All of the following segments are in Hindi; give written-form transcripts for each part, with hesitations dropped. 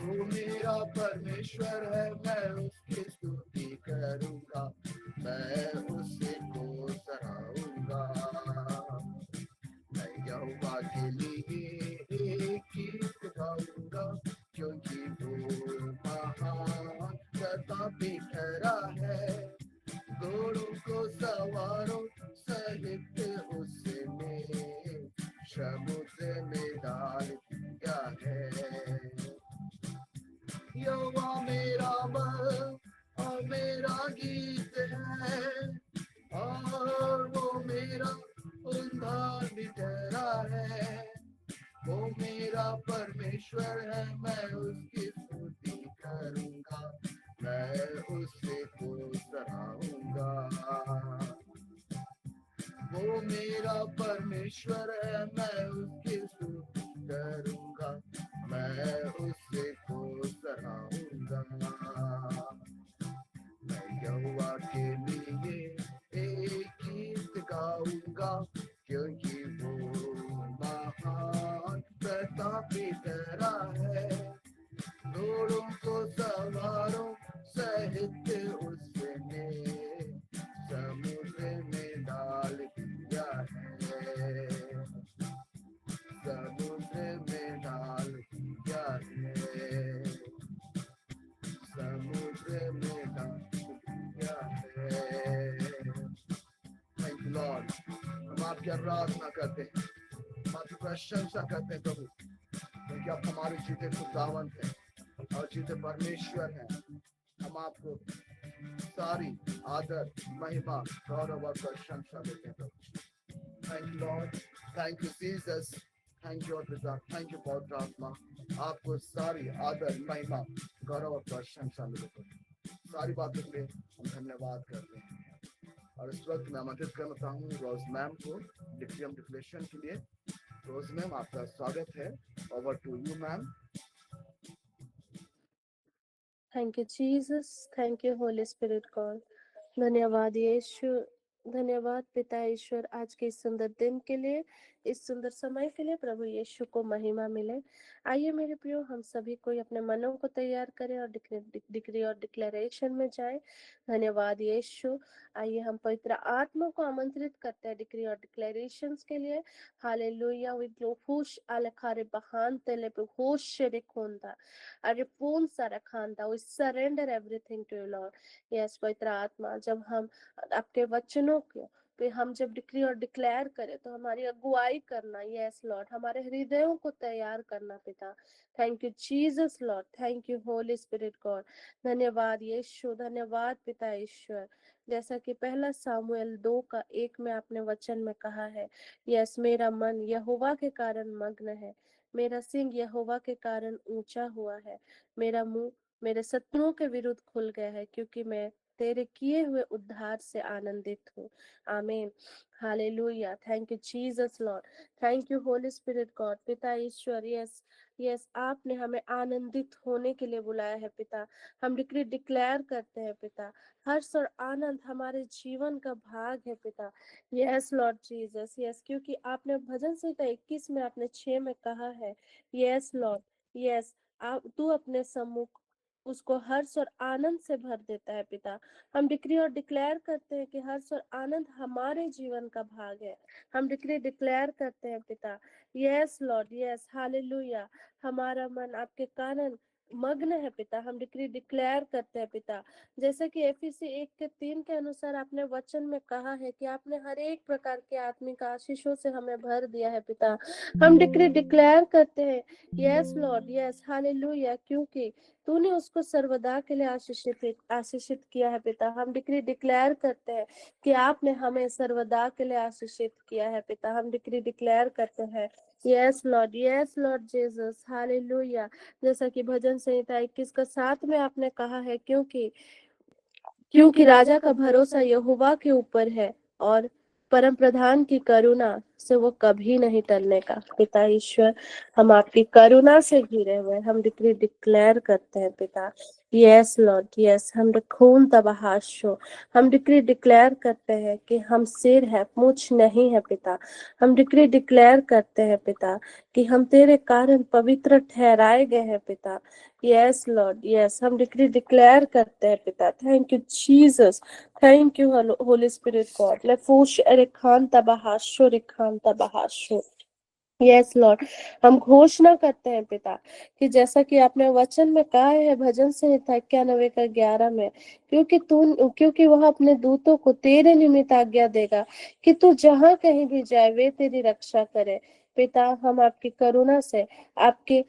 वो मेरा परमेश्वर है, मैं उसकी स्तुति करूंगा, मैं उसी को सराहूंगा। मैं यहोवा के लिए एक गीत गाऊंगा, क्योंकि वो महान प्रतापी ठहरा है। घोड़ों को सवारों सहित उसने समुद्र में डाल दिया है। यहोवा मेरा बल और मेरा गीत है, और वो मेरा उद्धार भी ठहरा है। वो मेरा परमेश्वर है, मैं उसकी स्तुति करूंगा, मैं उसे को सराहूंगा। वो मेरा परमेश्वर है, मैं उसकी स्तुति करूंगा, मैं उसे को सराहूंगा। मैं यहोवा के लिए एक गीत गाऊंगा, क्योंकि वो महान प्रतापी ठहरा है। घोड़ों को सवारों सहित उसने समुद्र में डाल दिया है, समुद्र में डाल दिया है, समुद्र में डाल दिया है। Thank you Lord. हम आपकी आराधना करते हैं, हम आपकी प्रशंसा करते हैं प्रभु, क्योंकि आप हमारे जीते खुदावंत हैं और जीते परमेश्वर हैं। हम आपको सारी आदर, महिमा, गौरव और प्रशंसा देते हैं प्रभु। Thank you Lord, thank you Jesus, thank you पिता, थैंक यू पवित्र आत्मा। आपको सारी आदर, महिमा, गौरव और प्रशंसा मिले प्रभु। सारी बातों के लिए हम धन्यवाद करते हैं। और इस वक्त मैं आमंत्रित करना चाहूँ रोज मैम को डिक्रियम डिक्लेरेशन के लिए। रोज मैम, आपका स्वागत है। Over to you ma'am. Thank you Jesus, thank you Holi spirit God. धन्यवाद यीशु, धन्यवाद पिता ईश्वर आज के इस सुंदर दिन के लिए, इस सुंदर समय के लिए। प्रभु यीशु को महिमा मिले। आइए मेरे प्रियो, हम सभी कोई अपने मनों को तैयार करें और डिक्री और डिक्लेरेशन में जाएं। धन्यवाद यीशु। आइए हम पवित्र आत्मा को आमंत्रित करते हैं डिक्री और डिक्लेरेशंस के लिए। हालेलुया। वी ग्लोफुश अलखारे बहान तेले प्रभुश रेखोंदा अरे पूर्ण सारा खानदा। We surrender everything to you Lord. Yes पवित्र आत्मा, जब हम आपके वचनों को पे हम जब डिक्री और डिक्लेयर करें तो हमारी अगुवाई करना। यस लॉर्ड, हमारे हृदयों को तैयार करना पिता। Thank you Jesus Lord, thank you Holi spirit God. धन्यवाद यीशु, धन्यवाद पिता ईश्वर। जैसा कि पहला सामुएल 2:1 में आपने वचन में कहा है, यस मेरा मन यहोवा के कारण मग्न है, मेरा सिंह यहोवा के कारण ऊंचा हुआ है, मेरा मुंह मेरे शत्रुओं के विरुद्ध खुल गया है, क्योंकि मैं तेरे किए हुए उद्धार से आनंदित हूँ। आमीन। Hallelujah. Thank you Jesus Lord, thank you Holi spirit God. पिता ईश्वर, यस यस, आपने हमें आनंदित होने के लिए बुलाया है पिता। हम डिक्री डिक्लेयर करते हैं पिता, हर्ष और आनंद हमारे जीवन का भाग है पिता। यस लॉर्ड जीसस, यस, क्योंकि आपने भजन संहिता 21 में आपने 6 में कहा है, यस लॉर्ड, यस, आप तू अपने सम्मुख उसको हर्ष और आनंद से भर देता है पिता। हम डिक्री और डिक्लेयर करते हैं कि हर्ष और आनंद हमारे जीवन का भाग है। हम डिक्री डिक्लेयर करते हैं पिता। Yes Lord, yes, hallelujah. हमारा मन आपके कारण मग्न है पिता। हम डिक्री डिक्लेयर करते हैं पिता, जैसे कि एफिसी 1:3 के अनुसार आपने वचन में कहा है कि आपने हर एक प्रकार के आत्मिक आशीषों से हमें भर दिया है पिता। हम डिक्री डिक्लेयर करते हैं, यस लॉर्ड, यस, हालेलुया, क्योंकि तूने उसको सर्वदा के लिए आशीषित किया है पिता। हम डिक्री डिक्लेयर करते हैं कि आपने हमें सर्वदा के लिए आशीषित किया है पिता। हम डिक्री डिक्लेयर करते हैं, यस लॉर्ड जीसस, हालेलुया। जैसा कि भजन संहिता 21:7 में आपने कहा है, क्योंकि राजा का भरोसा यहोवा के ऊपर है और परम प्रधान की करुणा से वो कभी नहीं टलने का। पिता ईश्वर, हम आपकी करुणा से घिरे हुए, हम डिक्री डिक्लेयर करते हैं पिता। यस लॉर्ड, यस, हम खून तबाहाशो, हम डिक्री डिक्लेयर करते हैं कि हम सिर है, मूछ नहीं है पिता। हम डिक्री डिक्लेयर करते हैं पिता कि हम तेरे कारण पवित्र ठहराए गए हैं पिता। यस लॉर्ड, यस, हम डिक्री डिक्लेयर करते हैं पिता। Thank you Jesus, thank you Holi spirit God. लेफूश एरिखान तबाहाशो रिखान तबाहाशो। यस लॉर्ड, हम घोषणा करते हैं पिता कि जैसा कि आपने वचन में कहा है भजन संहिता 91 का 11 में, क्योंकि वह अपने दूतों को तेरे निमित्त आज्ञा देगा कि तू जहां कहीं भी जाए वे तेरी रक्षा करे। पिता, हम आपकी करुणा से, आपके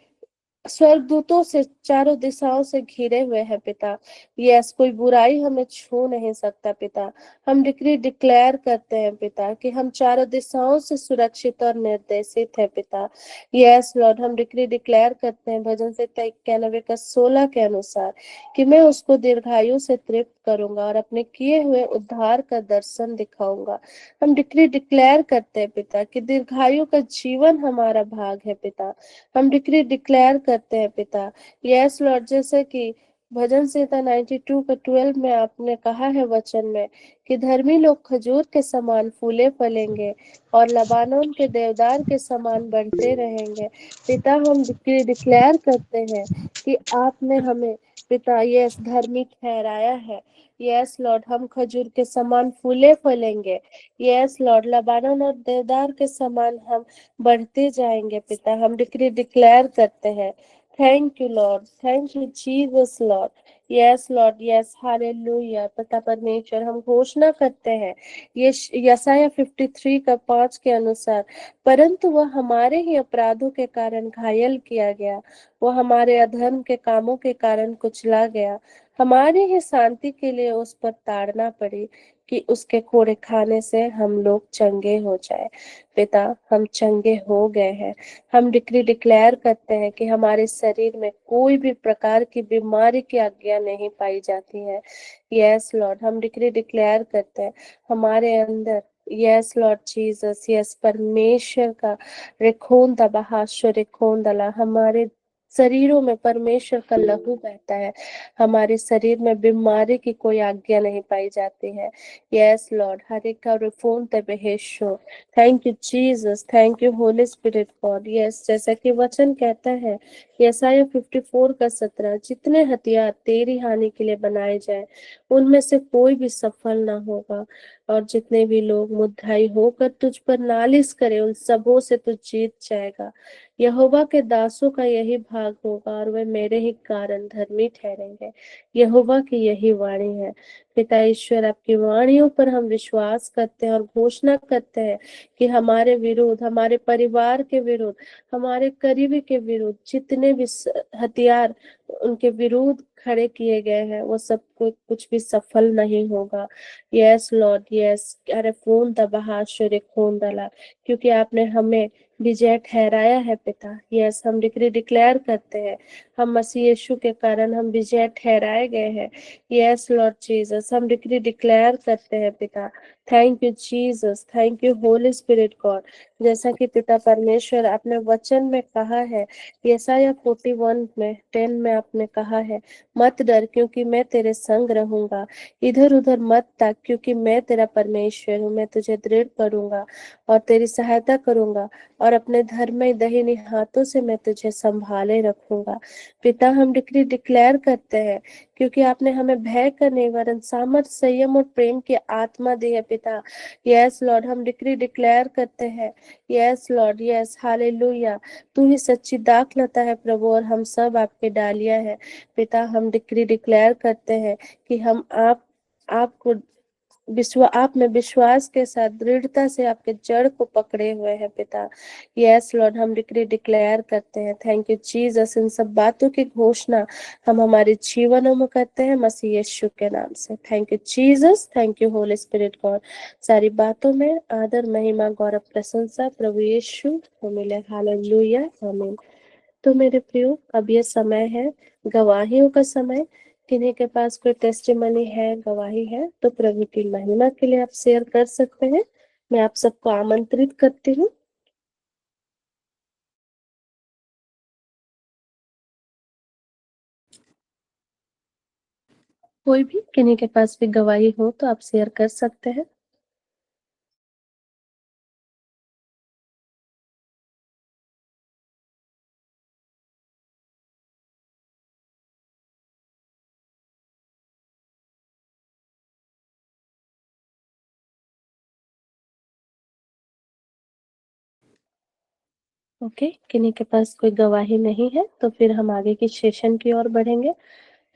स्वर्गदूतों से चारों दिशाओं से घिरे हुए हैं पिता। यस, कोई बुराई हमें छू नहीं सकता पिता। हम डिक्री डिक्लेयर करते हैं पिता कि हम चारों दिशाओं से सुरक्षित और निर्देशित है पिता। यस लॉर्ड, हम डिक्री डिक्लेयर करते हैं भजन से 91 का 16 के अनुसार कि मैं उसको दीर्घायु से तृप्त करूंगा और अपने किए हुए उद्धार का दर्शन दिखाऊंगा। हम डिक्री डिक्लेयर करते हैं पिता कि दीर्घायु का जीवन हमारा भाग है पिता। हम डिक्री डिक्लेयर करते हैं पिता। यस लॉर्ड, जैसे कि भजन संहिता 92 का 12 में आपने कहा है वचन में कि धर्मी लोग खजूर के समान फूले फलेंगे और लबानोन के देवदार के समान बढ़ते रहेंगे। पिता, हम डिक्री डिक्लेयर करते हैं कि आपने हमें पिता यस धर्मी ठहराया है। यस लॉर्ड, हम खजूर के समान फूले फलेंगे। यस लॉर्ड, लबानोन और देवदार के समान हम बढ़ते जाएंगे पिता। हम डिक्री डिक्लेयर करते हैं। Thank you Lord, thank you Jesus Lord. Yes Lord, yes, hallelujah. पिता परमेश्वर, हम घोषणा करते हैं ये यसाया 53 का 5 के अनुसार, परंतु वह हमारे ही अपराधों के कारण घायल किया गया, वह हमारे अधर्म के कामों के कारण कुचला गया, हमारी ही शांति के लिए उस पर ताड़ना पड़ी कि उसके कोड़े खाने से हम लोग चंगे हो जाए। पिता, हम चंगे हो गए हैं। हम डिक्री डिक्लेयर करते हैं कि हमारे शरीर में कोई भी प्रकार की बीमारी की आज्ञा नहीं पाई जाती है। यस लॉर्ड, हम डिक्री डिक्लेयर करते हैं हमारे अंदर, यस लॉर्ड जीसस, यस, परमेश्वर का रिखोन दबाहाशो रिखोन दला, हमारे शरीरों में परमेश्वर का लहू बहता है। हमारे शरीर में बीमारी की कोई आज्ञा नहीं पाई जाती है। यस लॉर्ड, हरे का रिफोन तबेहेशो। Thank you Jesus, thank you Holi spirit God. Yes, जैसा कि वचन कहता है यसाया 54 का 17, जितने हथियार तेरी हानि के लिए बनाए जाए उनमें से कोई भी सफल ना होगा, और जितने भी लोग मुद्दाई होकर तुझ पर नालिश करे उन सबों से तू जीत जाएगा। यहोवा के दासों का यही भाग होगा और वे मेरे ही कारण धर्मी ठहरेंगे। यहोवा की यही वाणी है। पिता ईश्वर, आपकी वाणियों पर हम विश्वास करते हैं और घोषणा करते हैं कि हमारे विरुद्ध, हमारे परिवार के विरुद्ध, हमारे करीबी के विरुद्ध जितने भी हथियार उनके विरुद्ध खड़े किए गए हैं वो सब कुछ भी सफल नहीं होगा। यस लॉर्ड, यस, अरे फोन दबा शुरे खून दला, क्योंकि आपने हमें विजय ठहराया है पिता। यस, हम डिक्री डिक्लेयर करते हैं हम मसीह यीशु के कारण हम विजय ठहराए गए हैं। यस लॉर्ड जीसस, हम डिक्री डिक्लेयर करते हैं पिता। Thank you Jesus, thank you Holi spirit God. जैसा कि पिता परमेश्वर आपने वचन में कहा है, यसाया 41 में 10 में आपने कहा है, मत डर क्योंकि मैं तेरे संग रहूंगा, इधर उधर मत ताक क्योंकि मैं तेरा परमेश्वर हूँ, मैं तुझे दृढ़ करूंगा और तेरी सहायता करूंगा और अपने धर्म दहिनी हाथों से मैं तुझे संभाले रखूंगा। पिता, हम डिक्री डिक्लेयर करते हैं क्योंकि आपने हमें भय का नहीं वरन सामर्थ, संयम और प्रेम की आत्मा दी है पिता। यस लॉर्ड, हम डिक्री डिक्लेयर करते हैं, यस लॉर्ड, यस, हालेलुया। तू ही सच्ची दाखलता है प्रभु और हम सब आपके डालियां हैं। पिता, हम डिक्री डिक्लेयर करते हैं कि हम आपको आप में विश्वास के साथ दृढ़ता से आपके जड़ को पकड़े हुए हैं पिता। यस लॉर्ड, हम डिक्री डिक्लेयर करते हैं, थैंक यू जीसस। इन सब बातों की घोषणा हम हमारे जीवनों में करते हैं मसीह यीशु के नाम से। Thank you Jesus, thank you Holi spirit God. सारी बातों में आदर, महिमा, गौरव, प्रशंसा प्रभु यीशु को मिले। हालेलुया, आमीन। तो मेरे प्रियो, अब ये समय है गवाहियों का समय। किन्हीं के पास कोई टेस्टिमनी है, गवाही है, तो प्रभु की महिमा के लिए आप शेयर कर सकते हैं। मैं आप सबको आमंत्रित करती हूँ। कोई भी किन्हीं के पास भी गवाही हो तो आप शेयर कर सकते हैं। ओके, किन्हीं के पास कोई गवाही नहीं है तो फिर हम आगे के सेशन की ओर बढ़ेंगे।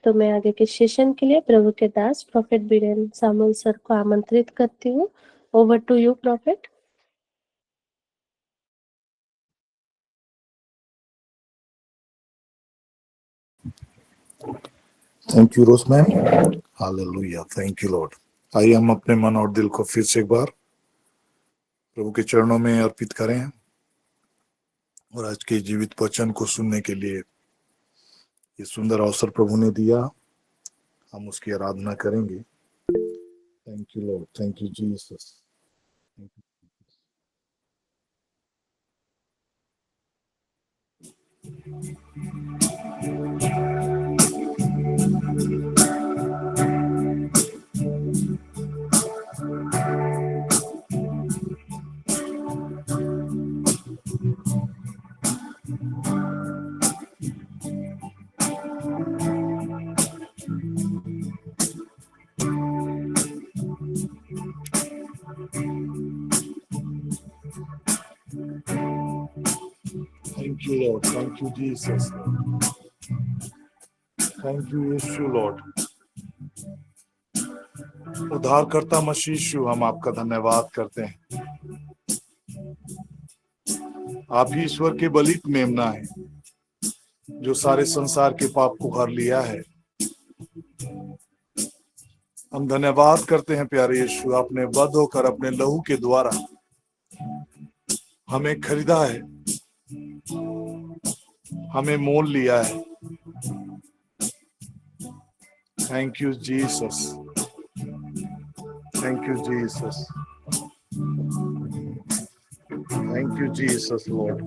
तो मैं आगे के सेशन के लिए प्रभु के दास प्रोफेट बीरेन सामुएल सर को आमंत्रित करती हूँ। Over to you prophet. Thank you Rose ma'am. Hallelujah, thank you Lord. आइए हम अपने मन और दिल को फिर से एक बार प्रभु के चरणों में अर्पित करें और आज के जीवित वचन को सुनने के लिए ये सुंदर अवसर प्रभु ने दिया, हम उसकी आराधना करेंगे। Thank you Lord, thank you Jesus. Thank you Lord, thank you Jesus, thank you यीशु लॉर्ड। उद्धारकर्ता मसीह यीशु, हम आपका धन्यवाद करते हैं। आप ही ईश्वर के बलित मेमना है जो सारे संसार के पाप को भर लिया है। हम धन्यवाद करते हैं प्यारे यीशु, आपने वध होकर अपने लहू के द्वारा हमें खरीदा है, हमें मोल लिया है। Thank you Jesus, thank you Jesus, thank you Jesus Lord.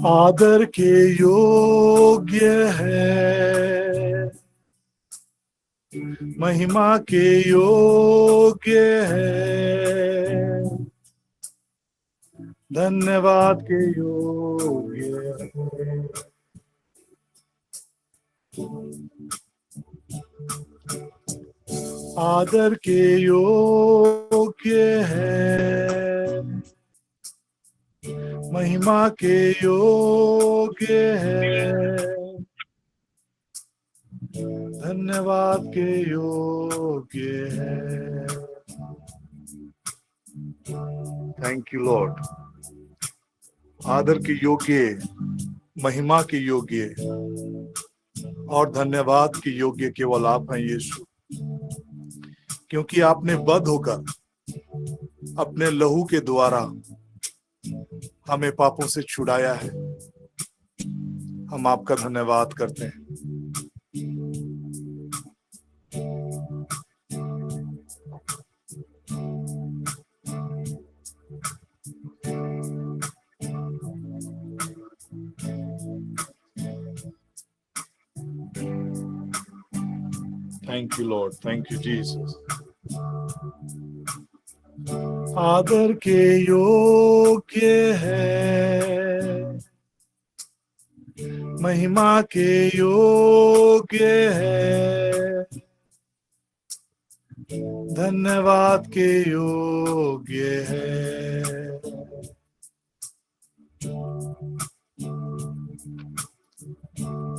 आदर के योग्य है, महिमा के योग्य है, धन्यवाद के योग्य है। आदर के योग्य है, महिमा के योग्य है, धन्यवाद के योग्य है। Thank you Lord. आदर के योग्य, महिमा के योग्य और धन्यवाद के योग्य केवल आप हैं यीशु, क्योंकि आपने वध होकर अपने लहू के द्वारा हमें पापों से छुड़ाया है। हम आपका धन्यवाद करते हैं। Thank you Lord, thank you Jesus. आदर के योग्य है, महिमा के योग्य है, धन्यवाद के योग्य है।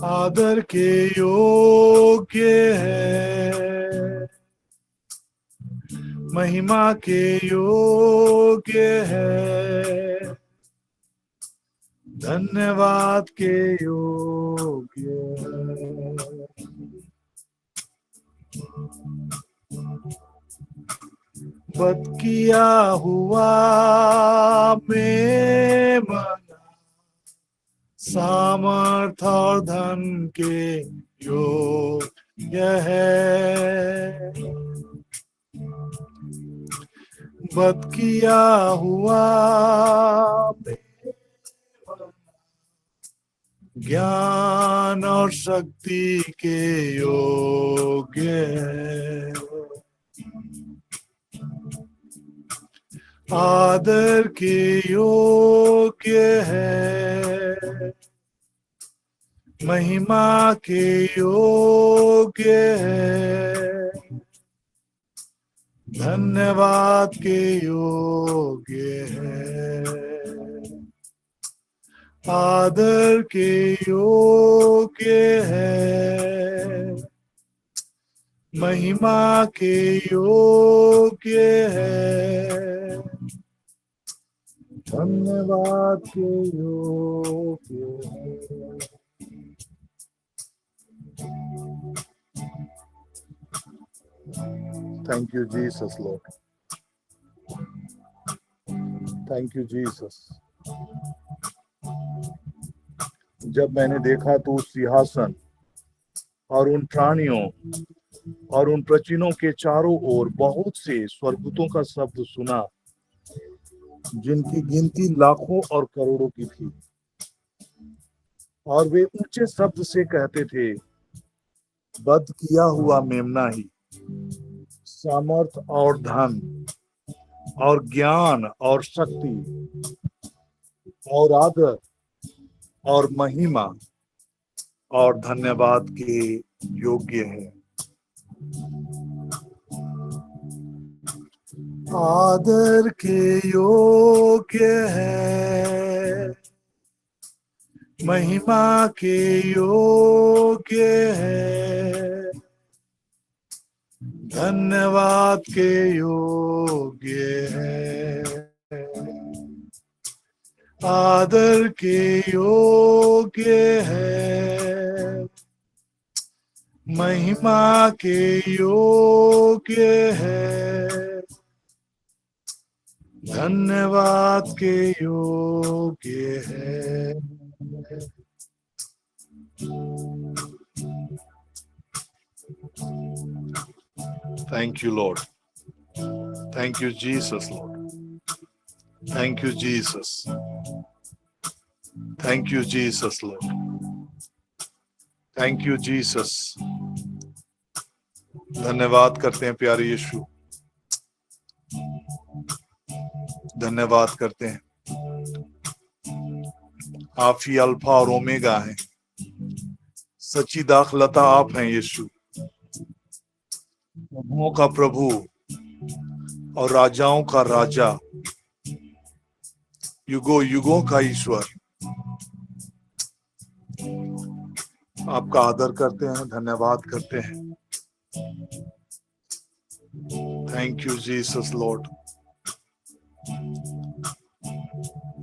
आदर के योग्य है, महिमा के योग्य है, धन्यवाद के योग्य है। बद किया हुआ मेमना सामर्थ और धन के योग्य है। बद किया हुआ ज्ञान और शक्ति के योग्य है। आदर के योग्य है, महिमा के योग्य है, धन्यवाद के योग्य है। आदर के योग्य है, महिमा के योग्य है, धन्यवाद के योग्य है। Thank you, Jesus, Lord. Thank you, Jesus. जब मैंने देखा तो उस सिंहासन और उन प्राणियों और उन प्राचीनों के चारों ओर बहुत से स्वर्गदूतों का शब्द सुना, जिनकी गिनती लाखों और करोड़ों की थी, और वे ऊंचे शब्द से कहते थे, बद किया हुआ मेमना ही सामर्थ और धन और ज्ञान और शक्ति और आदर और महिमा और धन्यवाद के योग्य है। आदर के योग्य है, महिमा के योग्य है, धन्यवाद के योग्य है। आदर के योग्य है, महिमा के योग्य है, धन्यवाद के योग्य है। Thank you, Lord. Thank you, Jesus, Lord. Thank you, Jesus. Thank you, Jesus, Lord. Thank you, Jesus. धन्यवाद करते हैं प्यारे यीशु, धन्यवाद करते हैं। आप ही अल्फा और ओमेगा हैं, सच्ची दाखलता आप हैं यीशु, प्रभुओं का प्रभु और राजाओं का राजा, युगों युगों का ईश्वर। आपका आदर करते हैं, धन्यवाद करते हैं। Thank you Jesus Lord.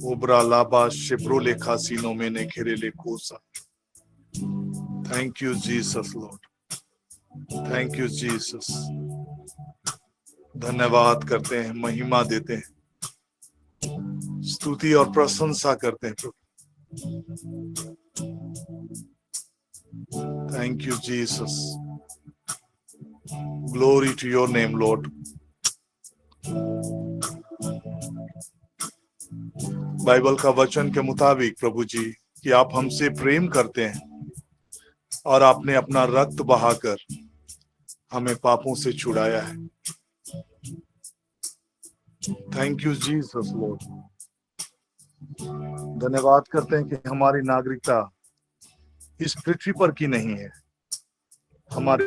उबरा लाबा शिप्रो लेखा सीनों में ने घेरे ले कोसा। Thank you Jesus Lord, thank you Jesus. धन्यवाद करते हैं, महिमा देते हैं, स्तुति और प्रशंसा करते हैं प्रभु। Thank you Jesus, glory to your name Lord. Bible का वचन के मुताबिक प्रभु जी कि आप हमसे प्रेम करते हैं और आपने अपना रक्त बहाकर हमें पापों से छुड़ाया है। Thank you Jesus Lord. धन्यवाद करते हैं कि हमारी नागरिकता इस पृथ्वी पर की नहीं है, हमारी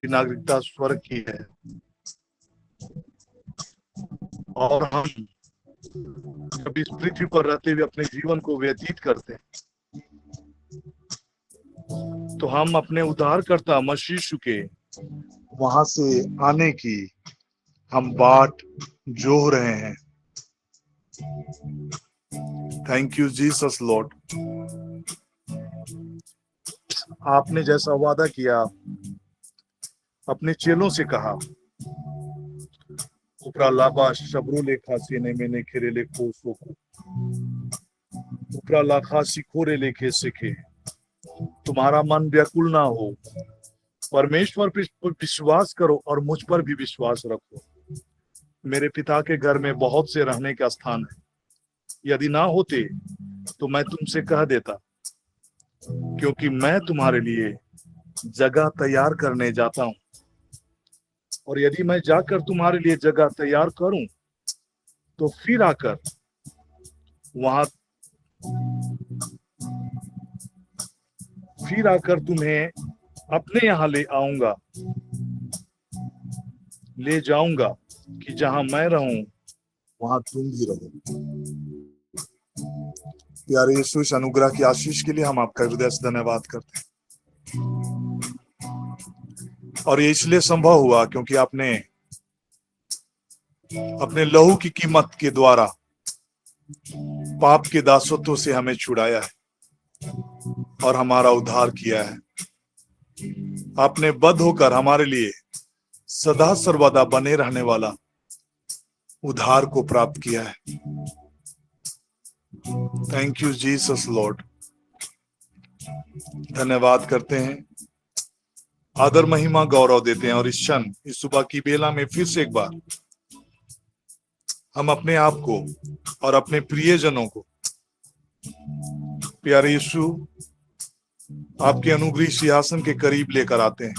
नागरिकता स्वर्ग की है और हम जब इस पृथ्वी पर रहते हुए अपने जीवन को व्यतीत करते हैं तो हम अपने उद्धारकर्ता मसीह यीशु के वहां से आने की हम बाट जोह रहे हैं। Thank you Jesus Lord. आपने जैसा वादा किया, अपने चेलों से कहा, उपरा लाबा शबरू लेखा सीने में ने खेरे ले कोसो को उपरा लाखा सिखोरे लेखे सीखे। तुम्हारा मन व्याकुल ना हो, परमेश्वर पर विश्वास करो और मुझ पर भी विश्वास रखो। मेरे पिता के घर में बहुत से रहने का स्थान है, यदि ना होते तो मैं तुमसे कह देता, क्योंकि मैं तुम्हारे लिए जगह तैयार करने जाता हूं। और यदि मैं जाकर तुम्हारे लिए जगह तैयार करूं तो फिर आकर तुम्हें अपने यहां ले जाऊंगा कि जहां मैं रहूं वहां तुम भी रहो। प्यारे यीशु, इस अनुग्रह की आशीष के लिए हम आपका हृदय से धन्यवाद करते हैं। और ये इसलिए संभव हुआ क्योंकि आपने अपने लहू की कीमत के द्वारा पाप के दासत्व से हमें छुड़ाया है और हमारा उद्धार किया है। आपने बद्ध होकर हमारे लिए सदा सर्वदा बने रहने वाला उद्धार को प्राप्त किया है। Thank you Jesus Lord. धन्यवाद करते हैं, आदर महिमा गौरव देते हैं। और इस क्षण, इस सुबह की बेला में फिर से एक बार हम अपने आप को और अपने प्रियजनों को प्यारे यीशु आपके अनुग्रही सिंहासन के करीब लेकर आते हैं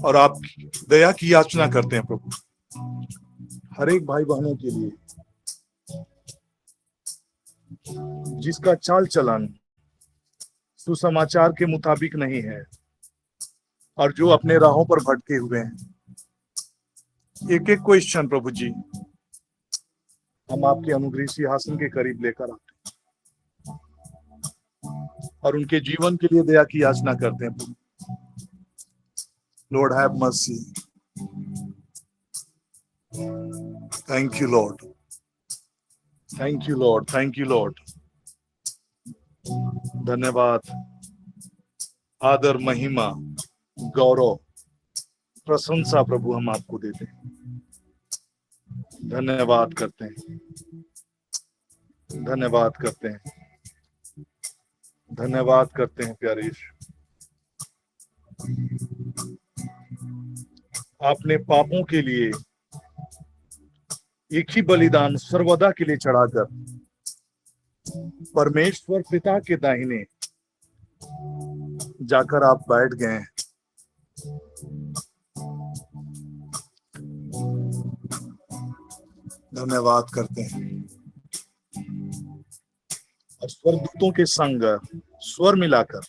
और आप दया की याचना करते हैं प्रभु, हर एक भाई बहनों के लिए जिसका चाल चलन सुसमाचार के मुताबिक नहीं है और जो अपने राहों पर भटके हुए हैं। एक एक क्वेश्चन प्रभु जी हम आपके अनुग्रही सिंहासन के करीब लेकर आते हैं और उनके जीवन के लिए दया की याचना करते हैं। Lord have mercy. Thank you Lord, thank you Lord, thank you Lord. धन्यवाद, आदर महिमा गौरव प्रशंसा प्रभु हम आपको देते हैं। धन्यवाद करते हैं, धन्यवाद करते हैं, धन्यवाद करते हैं प्यारे यीशु। आपने पापों के लिए एक ही बलिदान सर्वदा के लिए चढ़ाकर परमेश्वर पिता के दाहिने जाकर आप बैठ गए हैं। धन्यवाद करते हैं और स्वर्गदूतों के संग स्वर मिलाकर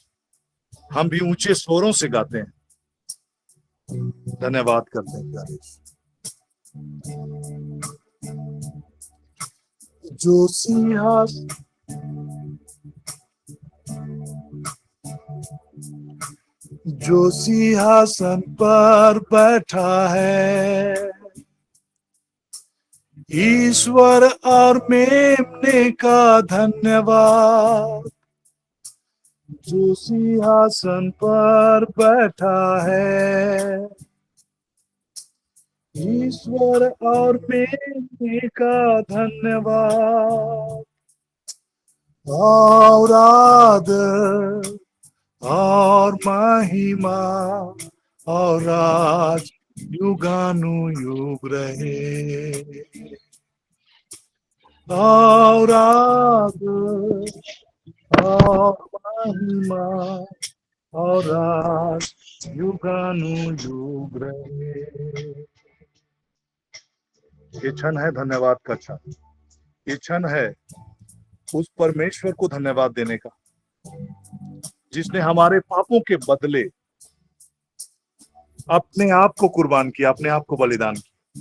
हम भी ऊंचे स्वरों से गाते हैं। धन्यवाद करते हैं प्यारे यीशु। जो सिंहासन पर बैठा है, ईश्वर और मेमने का धन्यवाद। जो सिंहासन पर बैठा है, ईश्वर और मेमने का धन्यवाद। और आदर और महिमा और राज युगानुयुग रहे। और आदर और महिमा और राज युगानुयुग रहे। ये क्षण है धन्यवाद का क्षण। ये क्षण है उस परमेश्वर को धन्यवाद देने का जिसने हमारे पापों के बदले अपने आप को कुर्बान किया, अपने आप को बलिदान किया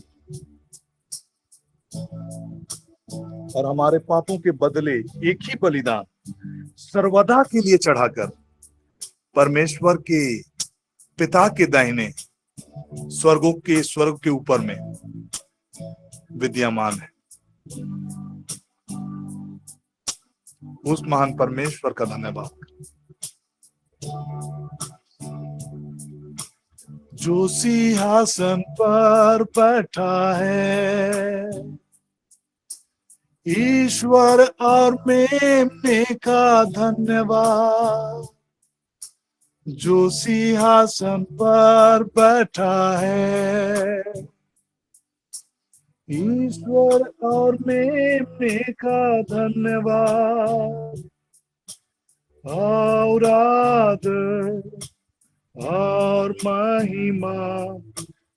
और हमारे पापों के बदले एक ही बलिदान सर्वदा के लिए चढ़ाकर परमेश्वर के पिता के दाहिने स्वर्ग के ऊपर में विद्यमान है। उस महान परमेश्वर का धन्यवाद। जो सिंहासन पर बैठा है, ईश्वर और मेमने का धन्यवाद। जो सिंहासन पर बैठा है, ईश्वर और मेमने का धन्यवाद। और आदर और महिमा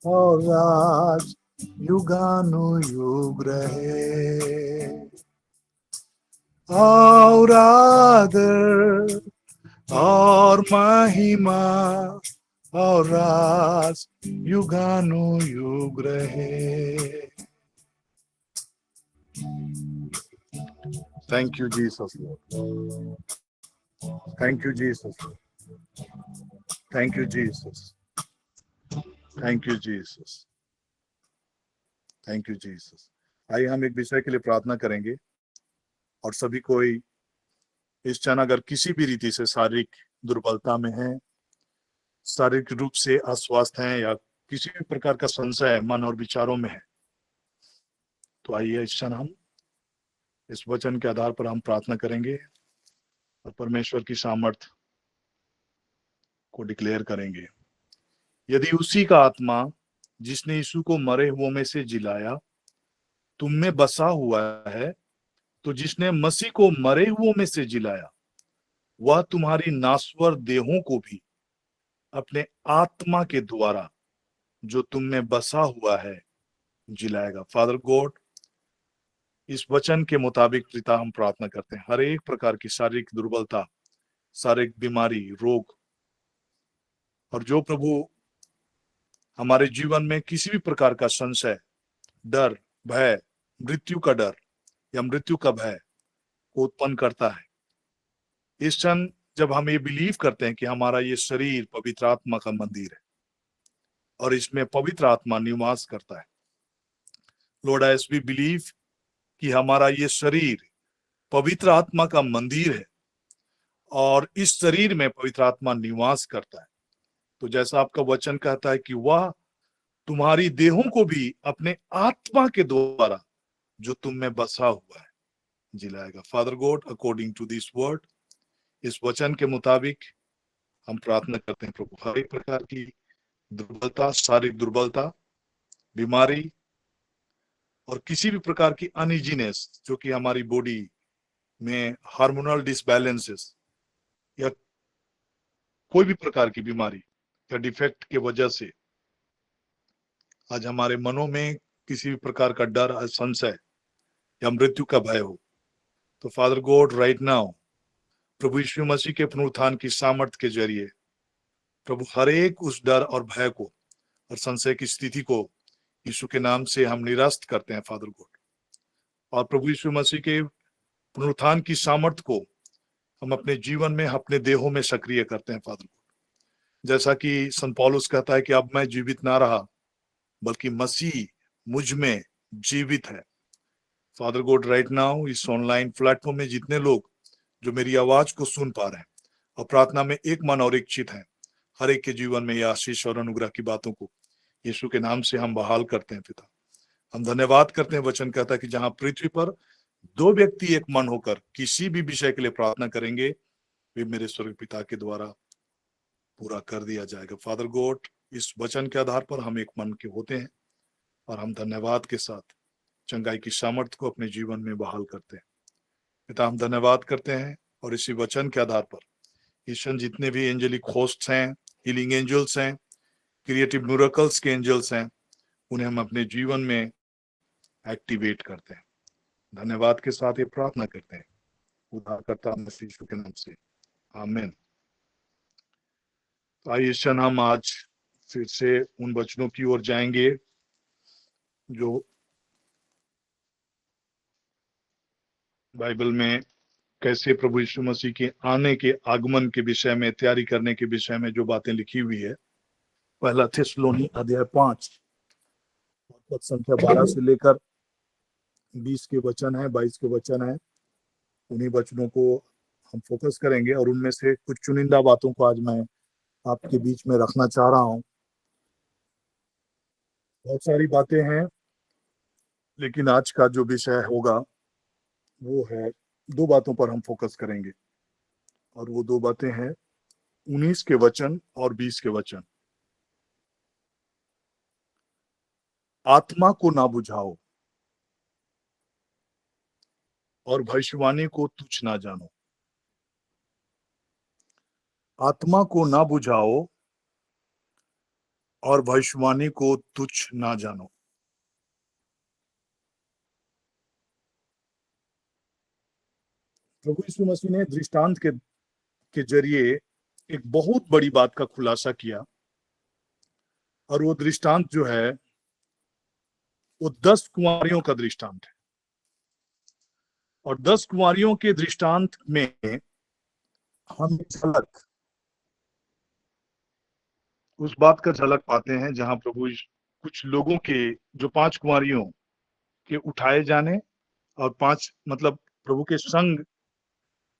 और राज युगानुयुग रहे। और आदर और महिमा और राज युगानुयुग रहे। Thank you Jesus, thank you Jesus, thank you Jesus, thank you Jesus, thank you Jesus. आइए हम एक विषय के लिए प्रार्थना करेंगे। और सभी कोई इस क्षण अगर किसी भी रीति से शारीरिक दुर्बलता में है, शारीरिक रूप से अस्वस्थ हैं, या किसी भी प्रकार का संशय मन और विचारों में है, तो आइए इस क्षण हम इस वचन के आधार पर हम प्रार्थना करेंगे और परमेश्वर की सामर्थ को डिक्लेयर करेंगे। यदि उसी का आत्मा जिसने यीशु को मरे हुओं में से जिलाया तुम में बसा हुआ है, तो जिसने मसीह को मरे हुओं में से जिलाया वह तुम्हारी नाश्वर देहों को भी अपने आत्मा के द्वारा जो तुम में बसा हुआ है जिलाएगा। फादर गॉड, इस वचन के मुताबिक पिता हम प्रार्थना करते हैं, हर एक प्रकार की शारीरिक दुर्बलता, शारीरिक बीमारी, रोग, और जो प्रभु हमारे जीवन में किसी भी प्रकार का संशय, डर, भय, मृत्यु का डर या मृत्यु का भय को उत्पन्न करता है, इस क्षण जब हम ये बिलीव करते हैं कि हमारा ये शरीर पवित्र आत्मा का मंदिर है और इसमें पवित्र आत्मा निवास करता है, लॉर्ड एज वी बिलीव कि हमारा ये शरीर पवित्र आत्मा का मंदिर है और इस शरीर में पवित्र आत्मा निवास करता है, तो जैसा आपका वचन कहता है कि वह तुम्हारी देहों को भी अपने आत्मा के द्वारा जो तुम में बसा हुआ है जिलाएगा। Father God, according to this word, इस वचन के मुताबिक हम प्रार्थना करते हैं प्रभु, हर एक प्रकार की दुर्बलता, शारीरिक दुर्बलता, बीमारी और किसी भी प्रकार की अनइजीनेस जो कि हमारी बॉडी में हार्मोनल डिसबैलेंसेस या कोई भी प्रकार की बीमारी या डिफेक्ट के वजह से आज हमारे मनों में किसी भी प्रकार का डर, संशय या मृत्यु का भय हो, तो फादर गॉड राइट नाउ प्रभु यीशु मसीह के पुनरुत्थान की सामर्थ के जरिए प्रभु हर एक उस डर और भय को और संशय की स्थिति को यीशु के नाम से हम निरस्त करते हैं फादर गॉड, और प्रभु यीशु मसीह के पुनरुत्थान की सामर्थ को हम अपने जीवन में, अपने देहों में सक्रिय करते हैं फादर गॉड। जैसा कि संत पौलुस कहता है कि अब मैं जीवित ना रहा बल्कि मसीह मुझ में जीवित है। फादर गॉड राइट नाउ इस ऑनलाइन प्लेटफॉर्म में जितने लोग जो मेरी आवाज को सुन पा रहे हैं और प्रार्थना में एक मन और एक चित है, हर एक के जीवन में यह आशीष और अनुग्रह की बातों को यीशु के नाम से हम बहाल करते हैं पिता। हम धन्यवाद करते हैं, वचन कहता है कि जहां पृथ्वी पर दो व्यक्ति एक मन होकर किसी भी विषय के लिए प्रार्थना करेंगे वे मेरे स्वर्ग पिता के द्वारा पूरा कर दिया जाएगा। फादर गॉड, इस वचन के आधार पर हम एक मन के होते हैं और हम धन्यवाद के साथ चंगाई की सामर्थ्य को अपने जीवन में बहाल करते हैं पिता। हम धन्यवाद करते हैं और इसी वचन के आधार पर ईश्वर जितने भी एंजेलिक होस्ट्स हैं, हीलिंग एंजल्स हैं, क्रिएटिव मिरेकल्स के एंजल्स हैं, उन्हें हम अपने जीवन में एक्टिवेट करते हैं। धन्यवाद के साथ ये प्रार्थना करते हैं उद्धारकर्ता मसीह यीशु के नाम से, आमीन। तो आइए इस क्षण हम आज फिर से उन वचनों की ओर जाएंगे जो बाइबल में कैसे प्रभु यीशु मसीह के आने के आगमन के विषय में, तैयारी करने के विषय में जो बातें लिखी हुई है। पहला थिस्सलुनी अध्याय 5 पद संख्या 12 से लेकर 20 के वचन है, 22 के वचन है। उन्हीं वचनों को हम फोकस करेंगे और उनमें से कुछ चुनिंदा बातों को आज मैं आपके बीच में रखना चाह रहा हूं बहुत सारी बातें हैं, लेकिन आज का जो विषय होगा वो है, दो बातों पर हम फोकस करेंगे, और वो दो बातें हैं 19 के वचन और 20 के वचन। आत्मा को ना बुझाओ और भविष्यवाणी को तुच्छ ना जानो। आत्मा को ना बुझाओ और भविष्यवाणी को तुच्छ ना जानो। प्रभु यीशु मसीह ने दृष्टांत के जरिए एक बहुत बड़ी बात का खुलासा किया, और वो दृष्टांत जो है वो 10 कुंवारियों का दृष्टांत है। और 10 कुंवारियों के दृष्टांत में हम झलक, उस बात का झलक पाते हैं जहां प्रभु कुछ लोगों के, जो 5 कुंवारियों के उठाए जाने और 5 मतलब प्रभु के संग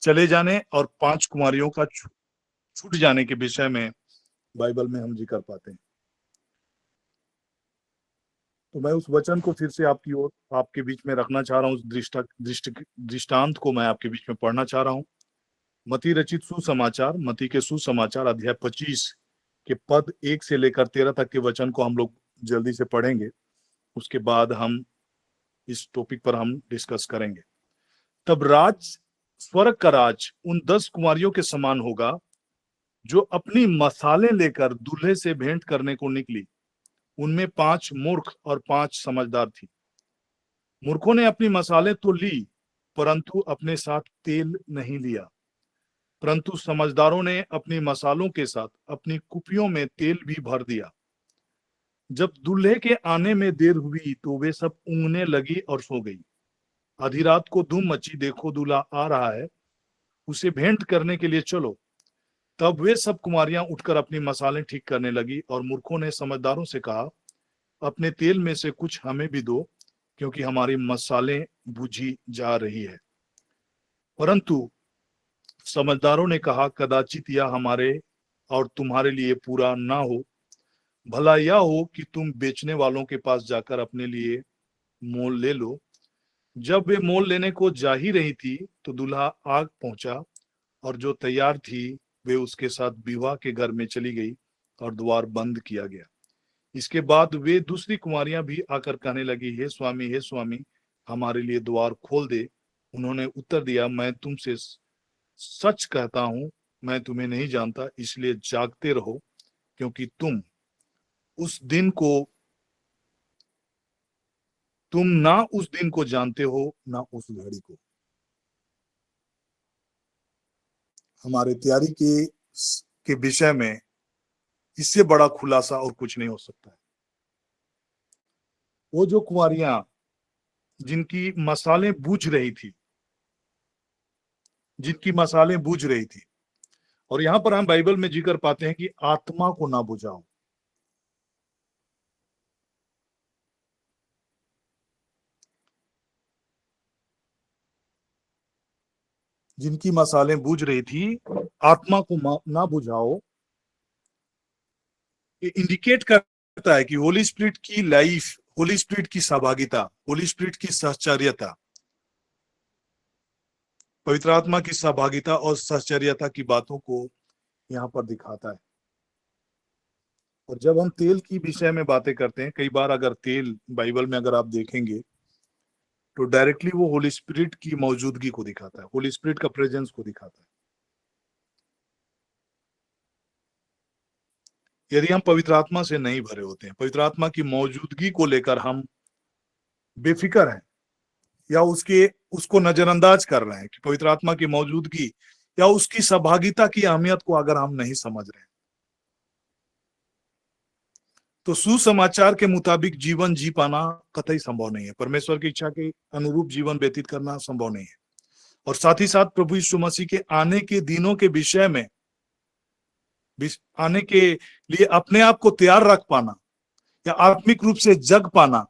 चले जाने और 5 कुंवारियों का छूट जाने के विषय में बाइबल में हम जिक्र पाते हैं। तो मैं उस वचन को फिर से आपकी ओर, आपके बीच में रखना चाह रहा हूँ। उस दृष्टांत को मैं आपके बीच में पढ़ना चाह रहा हूँ। मती रचित सुसमाचार, मती के सुसमाचार अध्याय 25 के पद 1 से लेकर 13 तक के वचन को हम लोग जल्दी से पढ़ेंगे। उसके बाद हम इस टॉपिक पर हम डिस्कस करेंगे। तब स्वर्ग का राज उन 10 कुमारियों के समान होगा जो अपनी मसाले लेकर दूल्हे से भेंट करने को निकली। उनमें 5 मूर्ख और 5 समझदार थी। मूर्खों ने अपनी मसाले तो ली, परंतु अपने साथ तेल नहीं लिया। परंतु समझदारों ने अपनी मसालों के साथ अपनी कुपियों में तेल भी भर दिया। जब दूल्हे के आने में देर हुई तो वे सब ऊँघने लगी और सो गई। आधी रात को धूम मची, देखो दूल्हा आ रहा है, उसे भेंट करने के लिए चलो। तब वे सब कुमारियां उठकर अपनी मसाले ठीक करने लगी। और मूर्खों ने समझदारों से कहा, अपने तेल में से कुछ हमें भी दो, क्योंकि हमारी मसालें बुझी जा रही है। परंतु समझदारों ने कहा, कदाचित यह हमारे और तुम्हारे लिए पूरा ना हो। भला यह हो कि तुम बेचने वालों के पास जाकर अपने लिए मोल ले लो। जब वे मोल लेने को जा ही रही थी तो दूल्हा आग पहुंचा, और जो तैयार थी वे उसके साथ विवाह के घर में चली गई और द्वार बंद किया गया। इसके बाद वे दूसरी कुमारियां भी आकर कहने लगी, हे स्वामी, हमारे लिए द्वार खोल दे। उन्होंने उत्तर दिया, मैं तुमसे सच कहता हूं, मैं तुम्हें नहीं जानता। इसलिए जागते रहो, क्योंकि तुम ना उस दिन को जानते हो, ना उस घड़ी को। हमारे तैयारी के विषय में इससे बड़ा खुलासा और कुछ नहीं हो सकता है। वो जो कुंवारियां जिनकी मसालें बुझ रही थी, और यहां पर हम बाइबल में जिक्र पाते हैं कि आत्मा को ना बुझाओ। जिनकी मसालें बुझ रही थी, आत्मा को ना बुझाओ, ये इंडिकेट करता है कि होली स्पिरिट की लाइफ, होली स्पिरिट की सहभागिता, होली स्पिरिट की सहचर्यता, पवित्र आत्मा की सहभागिता और सहचर्यता की बातों को यहाँ पर दिखाता है। और जब हम तेल की विषय में बातें करते हैं, कई बार अगर तेल बाइबल में अगर आप देखेंगे तो डायरेक्टली वो होली स्पिरिट की मौजूदगी को दिखाता है, होली स्पिरिट का प्रेजेंस को दिखाता है। यदि हम पवित्र आत्मा से नहीं भरे होते हैं, पवित्र आत्मा की मौजूदगी को लेकर हम बेफिक्र हैं या उसको नजरअंदाज कर रहे हैं कि पवित्र आत्मा की मौजूदगी या उसकी सहभागिता की अहमियत को अगर हम नहीं समझ रहे हैं, तो सुसमाचार के मुताबिक जीवन जी पाना कतई संभव नहीं है। परमेश्वर की इच्छा के अनुरूप जीवन व्यतीत करना संभव नहीं है। और साथ ही साथ प्रभु यीशु मसीह के आने के दिनों के विषय में, आने के लिए अपने आप को तैयार रख पाना या आत्मिक रूप से जग पाना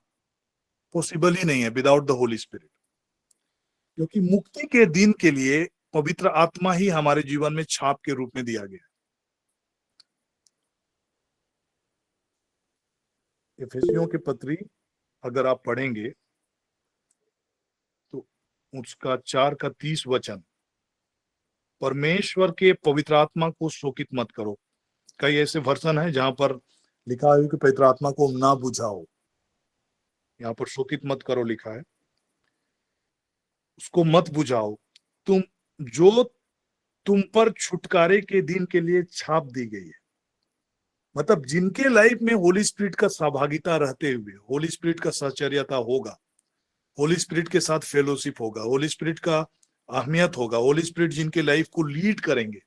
पॉसिबल ही नहीं है विदाउट द होली स्पिरिट। क्योंकि मुक्ति के दिन के लिए पवित्र आत्मा ही हमारे जीवन में छाप के रूप में दिया गया। इफिसियों की पत्री अगर आप पढ़ेंगे तो उसका 4 का 30 वचन, परमेश्वर के पवित्र आत्मा को शोकित मत करो। कई ऐसे वर्षन है जहां पर लिखा है कि पवित्र आत्मा को ना बुझाओ, यहाँ पर शोकित मत करो लिखा है, उसको मत बुझाओ, तुम जो तुम पर छुटकारे के दिन के लिए छाप दी गई है। मतलब जिनके लाइफ में होली स्पिरिट का सहभागिता रहते हुए होली स्पिरिट का सहचर्यता होगा, होली स्पिरिट के साथ फेलोशिप होगा, होली स्पिरिट का अहमियत होगा, होली स्पिरिट जिनके लाइफ को लीड करेंगे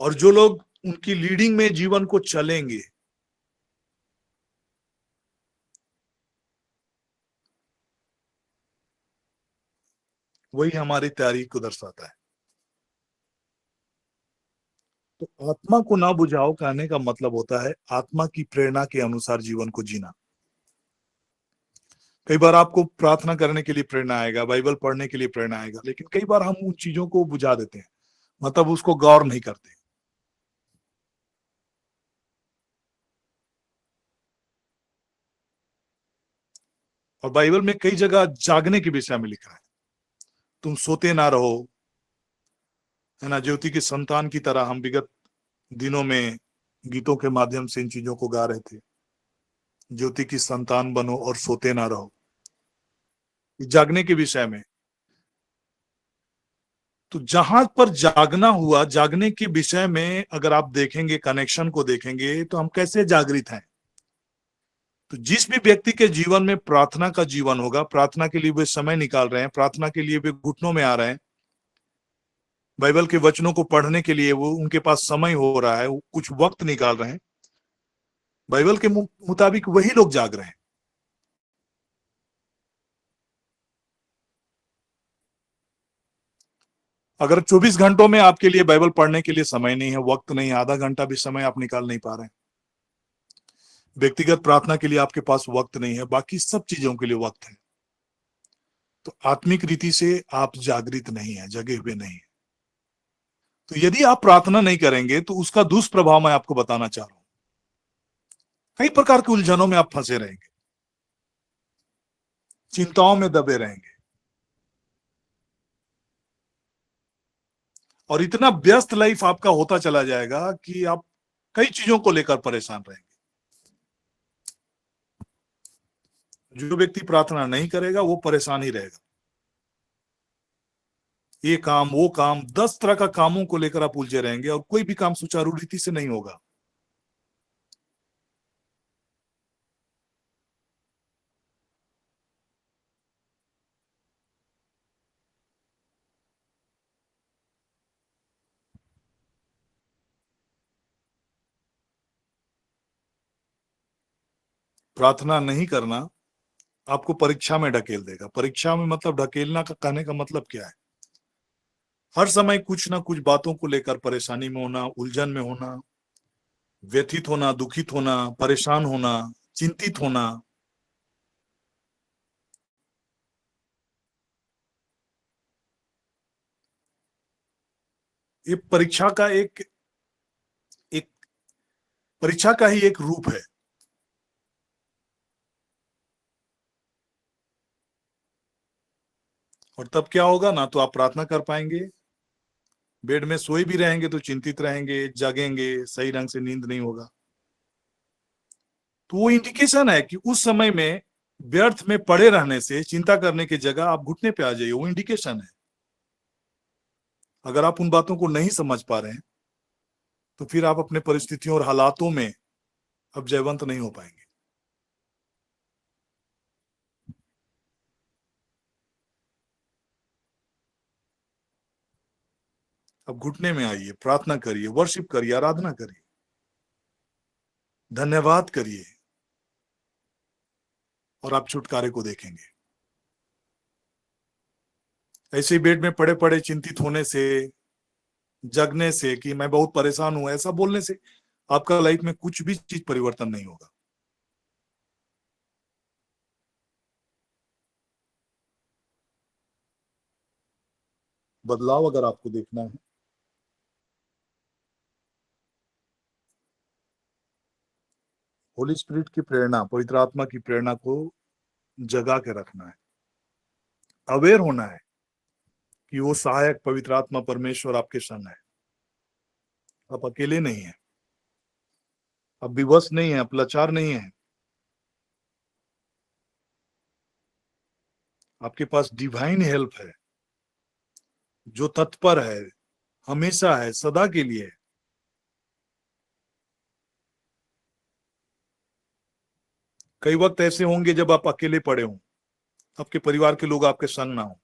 और जो लोग उनकी लीडिंग में जीवन को चलेंगे, वही हमारी तैयारी को दर्शाता है। तो आत्मा को ना बुझाओ कहने का मतलब होता है आत्मा की प्रेरणा के अनुसार जीवन को जीना। कई बार आपको प्रार्थना करने के लिए प्रेरणा आएगा, बाइबल पढ़ने के लिए प्रेरणा आएगा, लेकिन कई बार हम उन चीजों को बुझा देते हैं, मतलब उसको गौर नहीं करते। और बाइबल में कई जगह जागने के विषय में लिखा है, तुम सोते ना रहो, है ना। ज्योति की संतान की तरह हम विगत दिनों में गीतों के माध्यम से इन चीजों को गा रहे थे, ज्योति की संतान बनो और सोते ना रहो, जागने के विषय में। तो जहां पर जागना हुआ, जागने के विषय में अगर आप देखेंगे, कनेक्शन को देखेंगे, तो हम कैसे जागृत हैं। तो जिस भी व्यक्ति के जीवन में प्रार्थना का जीवन होगा, प्रार्थना के लिए वे समय निकाल रहे हैं, प्रार्थना के लिए वे घुटनों में आ रहे हैं, बाइबल के वचनों को पढ़ने के लिए वो उनके पास समय हो रहा है, वो कुछ वक्त निकाल रहे हैं, बाइबल के मुताबिक वही लोग जाग रहे हैं। अगर 24 घंटों में आपके लिए बाइबल पढ़ने के लिए समय नहीं है, वक्त नहीं है, आधा घंटा भी समय आप निकाल नहीं पा रहे हैं, व्यक्तिगत प्रार्थना के लिए आपके पास वक्त नहीं है, बाकी सब चीजों के लिए वक्त है, तो आत्मिक रीति से आप जागृत नहीं है, जगे हुए नहीं है। तो यदि आप प्रार्थना नहीं करेंगे तो उसका दुष्प्रभाव मैं आपको बताना चाह रहा हूं। कई प्रकार के उलझनों में आप फंसे रहेंगे, चिंताओं में दबे रहेंगे और इतना व्यस्त लाइफ आपका होता चला जाएगा कि आप कई चीजों को लेकर परेशान रहेंगे। जो व्यक्ति प्रार्थना नहीं करेगा वो परेशान ही रहेगा, ये काम वो काम, 10 तरह का कामों को लेकर आप उलझे रहेंगे और कोई भी काम सुचारू रीति से नहीं होगा। प्रार्थना नहीं करना आपको परीक्षा में ढकेल देगा। परीक्षा में मतलब ढकेलना का कहने का मतलब क्या है, हर समय कुछ ना कुछ बातों को लेकर परेशानी में होना, उलझन में होना, व्यथित होना, दुखित होना, परेशान होना, चिंतित होना। ये परीक्षा का एक परीक्षा का ही एक रूप है। और तब क्या होगा, ना तो आप प्रार्थना कर पाएंगे, बेड में सोए भी रहेंगे तो चिंतित रहेंगे, जागेंगे, सही ढंग से नींद नहीं होगा। तो वो इंडिकेशन है कि उस समय में व्यर्थ में पड़े रहने से, चिंता करने की जगह आप घुटने पे आ जाइए, वो इंडिकेशन है। अगर आप उन बातों को नहीं समझ पा रहे हैं तो फिर आप अपने परिस्थितियों और हालातों में अब जयवंत नहीं हो पाएंगे। अब घुटने में आइए, प्रार्थना करिए, वर्शिप करिए, आराधना करिए, धन्यवाद करिए और आप छुटकारे को देखेंगे। ऐसे ही बेड में पड़े पड़े चिंतित होने से, जगने से कि मैं बहुत परेशान हूं, ऐसा बोलने से आपका लाइफ में कुछ भी चीज परिवर्तन नहीं होगा। बदलाव अगर आपको देखना है, होली स्पिरिट की प्रेरणा, पवित्र आत्मा की प्रेरणा को जगा के रखना है, अवेयर होना है कि वो सहायक पवित्र आत्मा परमेश्वर आपके संग है। आप अकेले नहीं है, आप विवश नहीं है, आप लाचार नहीं है। आपके पास डिवाइन हेल्प है जो तत्पर है, हमेशा है, सदा के लिए है। कई वक्त ऐसे होंगे जब आप अकेले पड़े हों, आपके परिवार के लोग आपके संग ना हो,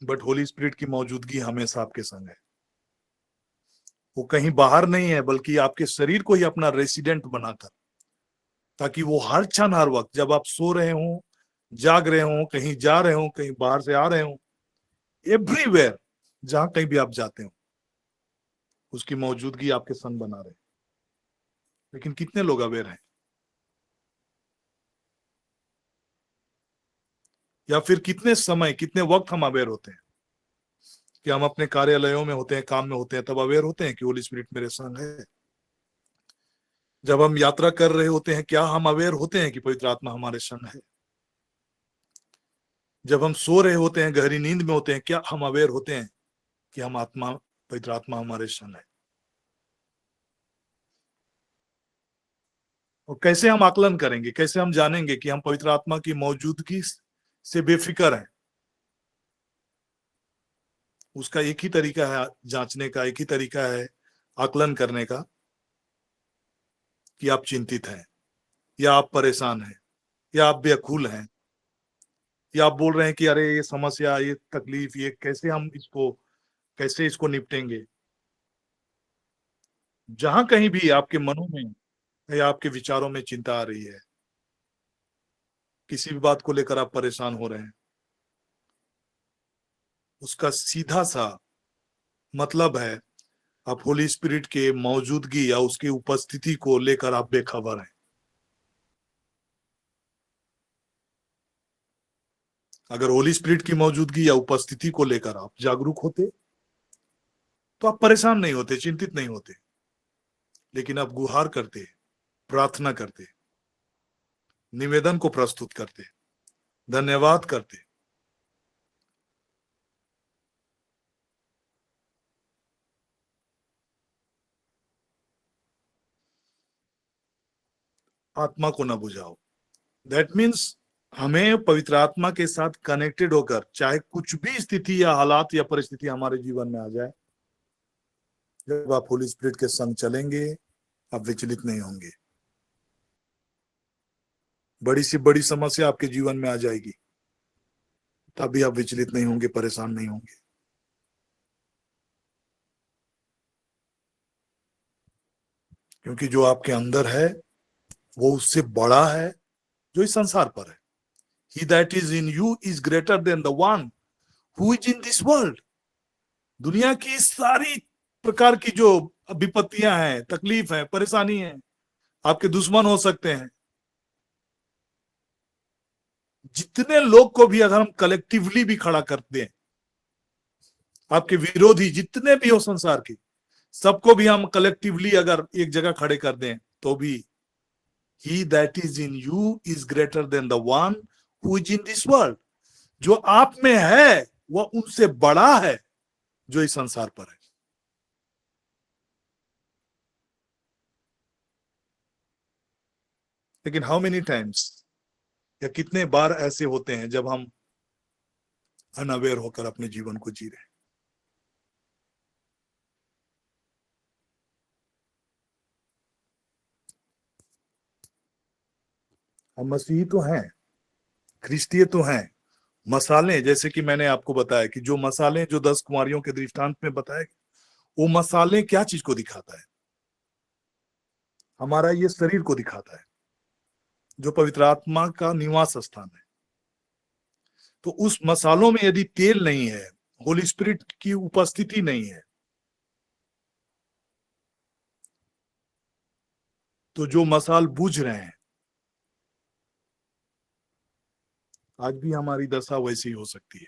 बट होली स्पिरिट की मौजूदगी हमेशा आपके संग है। वो कहीं बाहर नहीं है, बल्कि आपके शरीर को ही अपना रेसिडेंट बनाकर, ताकि वो हर क्षण हर वक्त, जब आप सो रहे हो, जाग रहे हो, कहीं जा रहे हो, कहीं बाहर से आ रहे हो, एवरीवेयर, जहां कहीं भी आप जाते हो, उसकी मौजूदगी आपके संग बना रहे। लेकिन कितने लोग अवेयर हैं, या फिर कितने समय, कितने वक्त हम अवेयर होते हैं कि हम अपने कार्यालयों में होते हैं, काम में होते हैं, तब अवेयर होते हैं कि होली स्पिरिट मेरे संग है। जब हम यात्रा कर रहे होते हैं, क्या हम अवेयर होते हैं कि पवित्र आत्मा हमारे संग है? जब हम सो रहे होते हैं, गहरी नींद में होते हैं, क्या हम अवेयर होते हैं कि हम आत्मा, पवित्र आत्मा हमारे संग है? और कैसे हम आकलन करेंगे, कैसे हम जानेंगे कि हम पवित्र आत्मा की मौजूदगी से बेफिक्र हैं? उसका एक ही तरीका है जांचने का, एक ही तरीका है आकलन करने का, कि आप चिंतित हैं, या आप परेशान हैं, या आप व्याकुल हैं, या आप बोल रहे हैं कि अरे ये समस्या, ये तकलीफ, ये कैसे इसको निपटेंगे। जहां कहीं भी आपके मनों में या आपके विचारों में चिंता आ रही है, किसी भी बात को लेकर आप परेशान हो रहे हैं, उसका सीधा सा मतलब है आप होली स्पिरिट के मौजूदगी या उसकी उपस्थिति को लेकर आप बेखबर हैं। अगर होली स्पिरिट की मौजूदगी या उपस्थिति को लेकर आप जागरूक होते, तो आप परेशान नहीं होते, चिंतित नहीं होते। लेकिन आप गुहार करते, प्रार्थना करते, निवेदन को प्रस्तुत करते, धन्यवाद करते, आत्मा को ना बुझाओ। दैट मीन्स हमें पवित्र आत्मा के साथ कनेक्टेड होकर, चाहे कुछ भी स्थिति या हालात या परिस्थिति हमारे जीवन में आ जाए, जब आप होली स्पिरिट के संग चलेंगे, आप विचलित नहीं होंगे। बड़ी सी बड़ी समस्या आपके जीवन में आ जाएगी, तभी आप विचलित नहीं होंगे, परेशान नहीं होंगे। क्योंकि जो आपके अंदर है वो उससे बड़ा है जो इस संसार पर है। He that is in you is greater than the one who is in this world. दुनिया की सारी प्रकार की जो विपत्तियां हैं, तकलीफ है, परेशानी है, आपके दुश्मन हो सकते हैं। जितने लोग को भी अगर हम कलेक्टिवली भी खड़ा कर दें, आपके विरोधी जितने भी हो संसार के, सबको भी हम कलेक्टिवली अगर एक जगह खड़े कर दें, तो भी He that is in you is greater than the one who is in this world. जो आप में है वह उनसे बड़ा है जो इस संसार पर है। लेकिन हाउ मेनी टाइम्स, या कितने बार ऐसे होते हैं जब हम अनअवेयर होकर अपने जीवन को जी रहे हैं। हम मसीही तो हैं, ख्रिस्तीय तो हैं, मसाले, जैसे कि मैंने आपको बताया कि जो मसाले जो 10 कुमारियों के दृष्टांत में बताए, वो मसाले क्या चीज को दिखाता है? हमारा ये शरीर को दिखाता है, जो पवित्र आत्मा का निवास स्थान है। तो उस मसालों में यदि तेल नहीं है, होली स्पिरिट की उपस्थिति नहीं है, तो जो मसाल बुझ रहे हैं, आज भी हमारी दशा वैसी हो सकती है।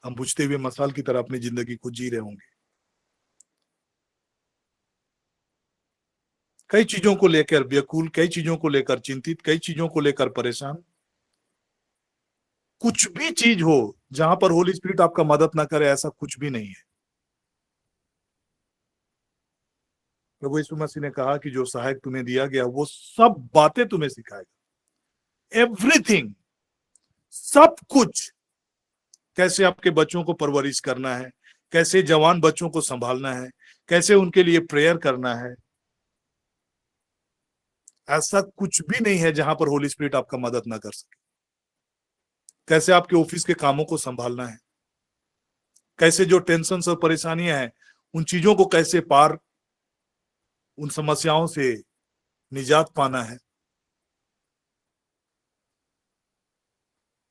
हम बुझते हुए मसाल की तरह अपनी जिंदगी को जी रहे होंगे। कई चीजों को लेकर व्याकुल, कई चीजों को लेकर चिंतित, कई चीजों को लेकर परेशान, कुछ भी चीज हो जहां पर होली स्पिरिट आपका मदद ना करे, ऐसा कुछ भी नहीं है। प्रभु यीशु मसीह ने कहा कि जो सहायक तुम्हें दिया गया वो सब बातें तुम्हें सिखाएगा। एवरीथिंग, सब कुछ, कैसे आपके बच्चों को परवरिश करना है, कैसे जवान बच्चों को संभालना है, कैसे उनके लिए प्रेयर करना है, ऐसा कुछ भी नहीं है जहां पर होली स्पिरिट आपका मदद ना कर सके। कैसे आपके ऑफिस के कामों को संभालना है, कैसे जो टेंशन और परेशानियां हैं उन चीजों को कैसे पार, उन समस्याओं से निजात पाना है,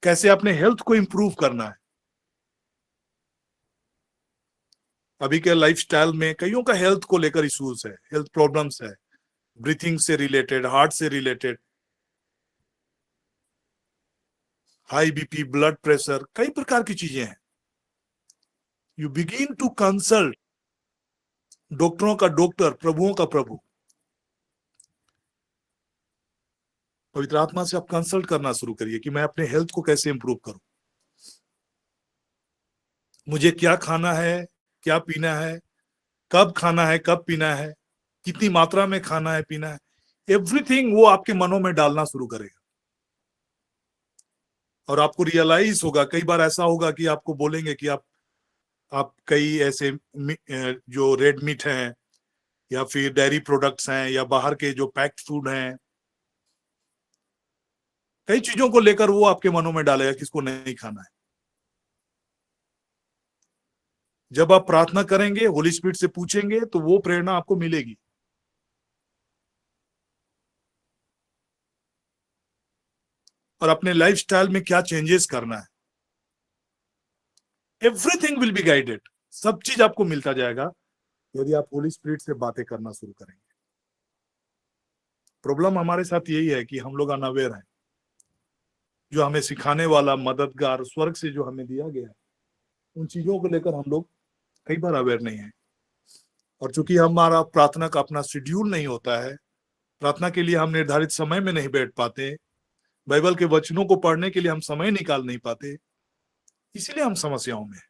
कैसे अपने हेल्थ को इंप्रूव करना है। अभी के लाइफस्टाइल में कईयों का हेल्थ को लेकर इश्यूज है, हेल्थ प्रॉब्लम्स है, ब्रीथिंग से रिलेटेड, हार्ट से related, high BP, blood pressure, कई प्रकार की चीजें हैं। यू बिगिन टू कंसल्ट डॉक्टरों का डॉक्टर, प्रभुओं का प्रभु। पवित्र आत्मा से आप कंसल्ट करना शुरू करिए कि मैं अपने हेल्थ को कैसे इंप्रूव करूं, मुझे क्या खाना है, क्या पीना है, कब खाना है, कब पीना है, कितनी मात्रा में खाना है, पीना है, एवरीथिंग वो आपके मनों में डालना शुरू करेगा। और आपको रियलाइज होगा, कई बार ऐसा होगा कि आपको बोलेंगे कि आप कई ऐसे जो रेड मीट हैं या फिर डेयरी प्रोडक्ट्स हैं या बाहर के जो पैक्ड फूड हैं, कई चीजों को लेकर वो आपके मनों में डालेगा कि इसको नहीं खाना है। जब आप प्रार्थना करेंगे, होली स्पिरिट से पूछेंगे, तो वो प्रेरणा आपको मिलेगी। और अपने लाइफस्टाइल में क्या चेंजेस करना है, एवरीथिंग विल बी गाइडेड। सब चीज आपको मिलता जाएगा यदि आप होली स्पिरिट से बातें करना शुरू करेंगे। प्रॉब्लम हमारे साथ यही है कि हम लोग अनअवेयर हैं। जो हमें सिखाने वाला मददगार स्वर्ग से जो हमें दिया गया है, उन चीजों को लेकर हम लोग कई बार अवेयर नहीं है। और चूंकि हमारा प्रार्थना का अपना शेड्यूल नहीं होता है, प्रार्थना के लिए हम निर्धारित समय में नहीं बैठ पाते, बाइबल के वचनों को पढ़ने के लिए हम समय निकाल नहीं पाते, इसीलिए हम समस्याओं में हैं।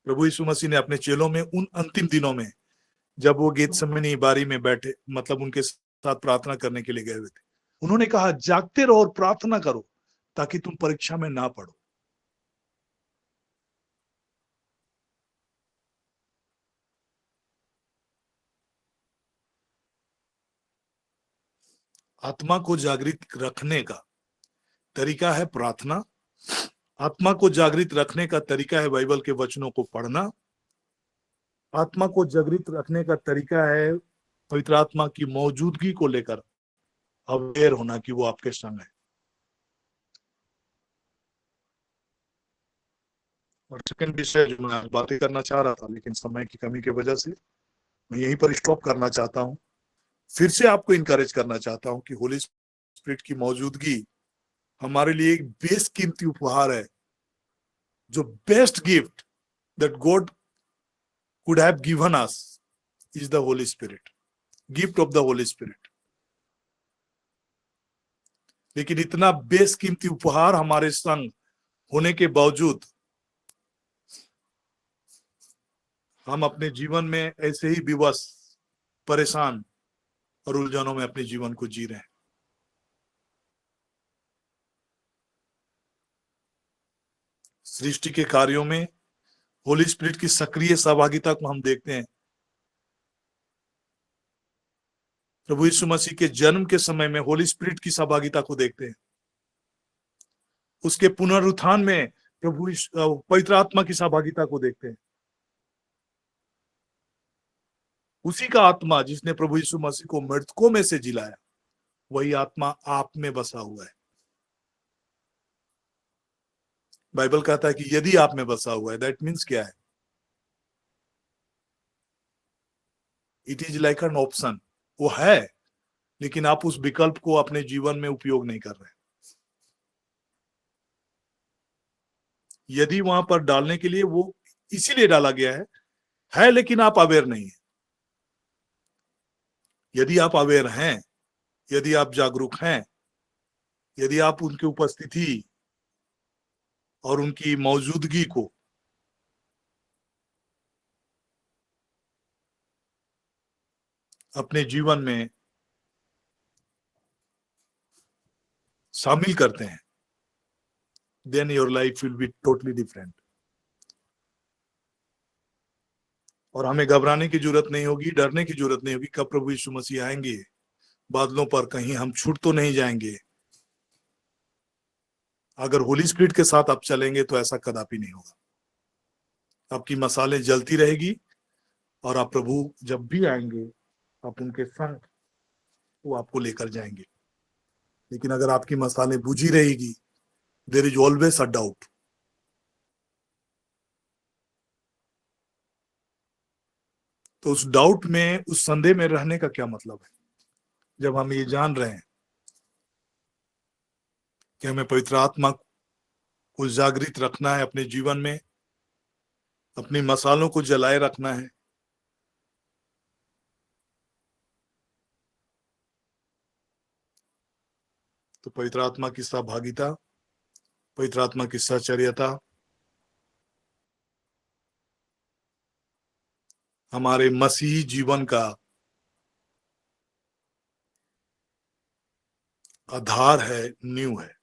प्रभु यीशु मसीह ने अपने चेलों में उन अंतिम दिनों में, जब वो गेतसेमनी बारी में बैठे, मतलब उनके साथ प्रार्थना करने के लिए गए हुए थे, उन्होंने कहा जागते रहो और प्रार्थना करो ताकि तुम परीक्षा में ना पड़ो। आत्मा को जागृत रखने का तरीका है प्रार्थना। आत्मा को जागृत रखने का तरीका है बाइबल के वचनों को पढ़ना। आत्मा को जागृत रखने का तरीका है पवित्र आत्मा की मौजूदगी को लेकर अवेयर होना कि वो आपके संग है। और सेकंड विषय जो मैं बातें करना चाह रहा था, लेकिन समय की कमी की वजह से मैं यहीं पर स्टॉप करना चाहता हूं। फिर से आपको इनकरेज करना चाहता हूं कि होली स्पिरिट की मौजूदगी हमारे लिए एक बेशकीमती उपहार है। जो best gift that God could have given us is the Holi spirit, gift of the Holi spirit. लेकिन इतना बेशकीमती उपहार हमारे संग होने के बावजूद हम अपने जीवन में ऐसे ही विवश, परेशान और उलझनों में अपने जीवन को जी रहे हैं। सृष्टि के कार्यों में होली स्पिरिट की सक्रिय सहभागिता को हम देखते हैं। प्रभु यीशु मसीह के जन्म के समय में होली स्पिरिट की सहभागिता को देखते हैं। उसके पुनरुत्थान में पवित्र आत्मा की सहभागिता को देखते हैं। उसी का आत्मा जिसने प्रभु यीशु मसीह को मृतकों में से जिलाया, वही आत्मा आप में बसा हुआ है। बाइबल कहता है कि यदि आप में बसा हुआ है, दैट मीन्स क्या है? It is like an option. वो है, लेकिन आप उस विकल्प को अपने जीवन में उपयोग नहीं कर रहे। यदि वहां पर डालने के लिए वो इसीलिए डाला गया है है, लेकिन आप अवेयर नहीं है। यदि आप अवेयर हैं, यदि आप जागरूक हैं, यदि आप उनकी उपस्थिति और उनकी मौजूदगी को अपने जीवन में शामिल करते हैं, then your life will be totally different। और हमें घबराने की जरूरत नहीं होगी, डरने की जरूरत नहीं होगी। कब प्रभु यीशु मसीह आएंगे बादलों पर, कहीं हम छूट तो नहीं जाएंगे। अगर होली स्पिरिट के साथ आप चलेंगे तो ऐसा कदापि नहीं होगा। आपकी मसालें जलती रहेगी और आप प्रभु जब भी आएंगे आप उनके संग वो आपको लेकर जाएंगे। लेकिन अगर आपकी मसालें बुझी रहेगी, there is always a doubt. तो उस डाउट में, उस संदेह में रहने का क्या मतलब है? जब हम ये जान रहे हैं कि हमें पवित्र आत्मा को जागृत रखना है अपने जीवन में, अपनी मसालों को जलाए रखना है, तो पवित्र आत्मा की सहभागिता, पवित्र आत्मा की सहचर्यता हमारे मसीही जीवन का आधार है, नींव है।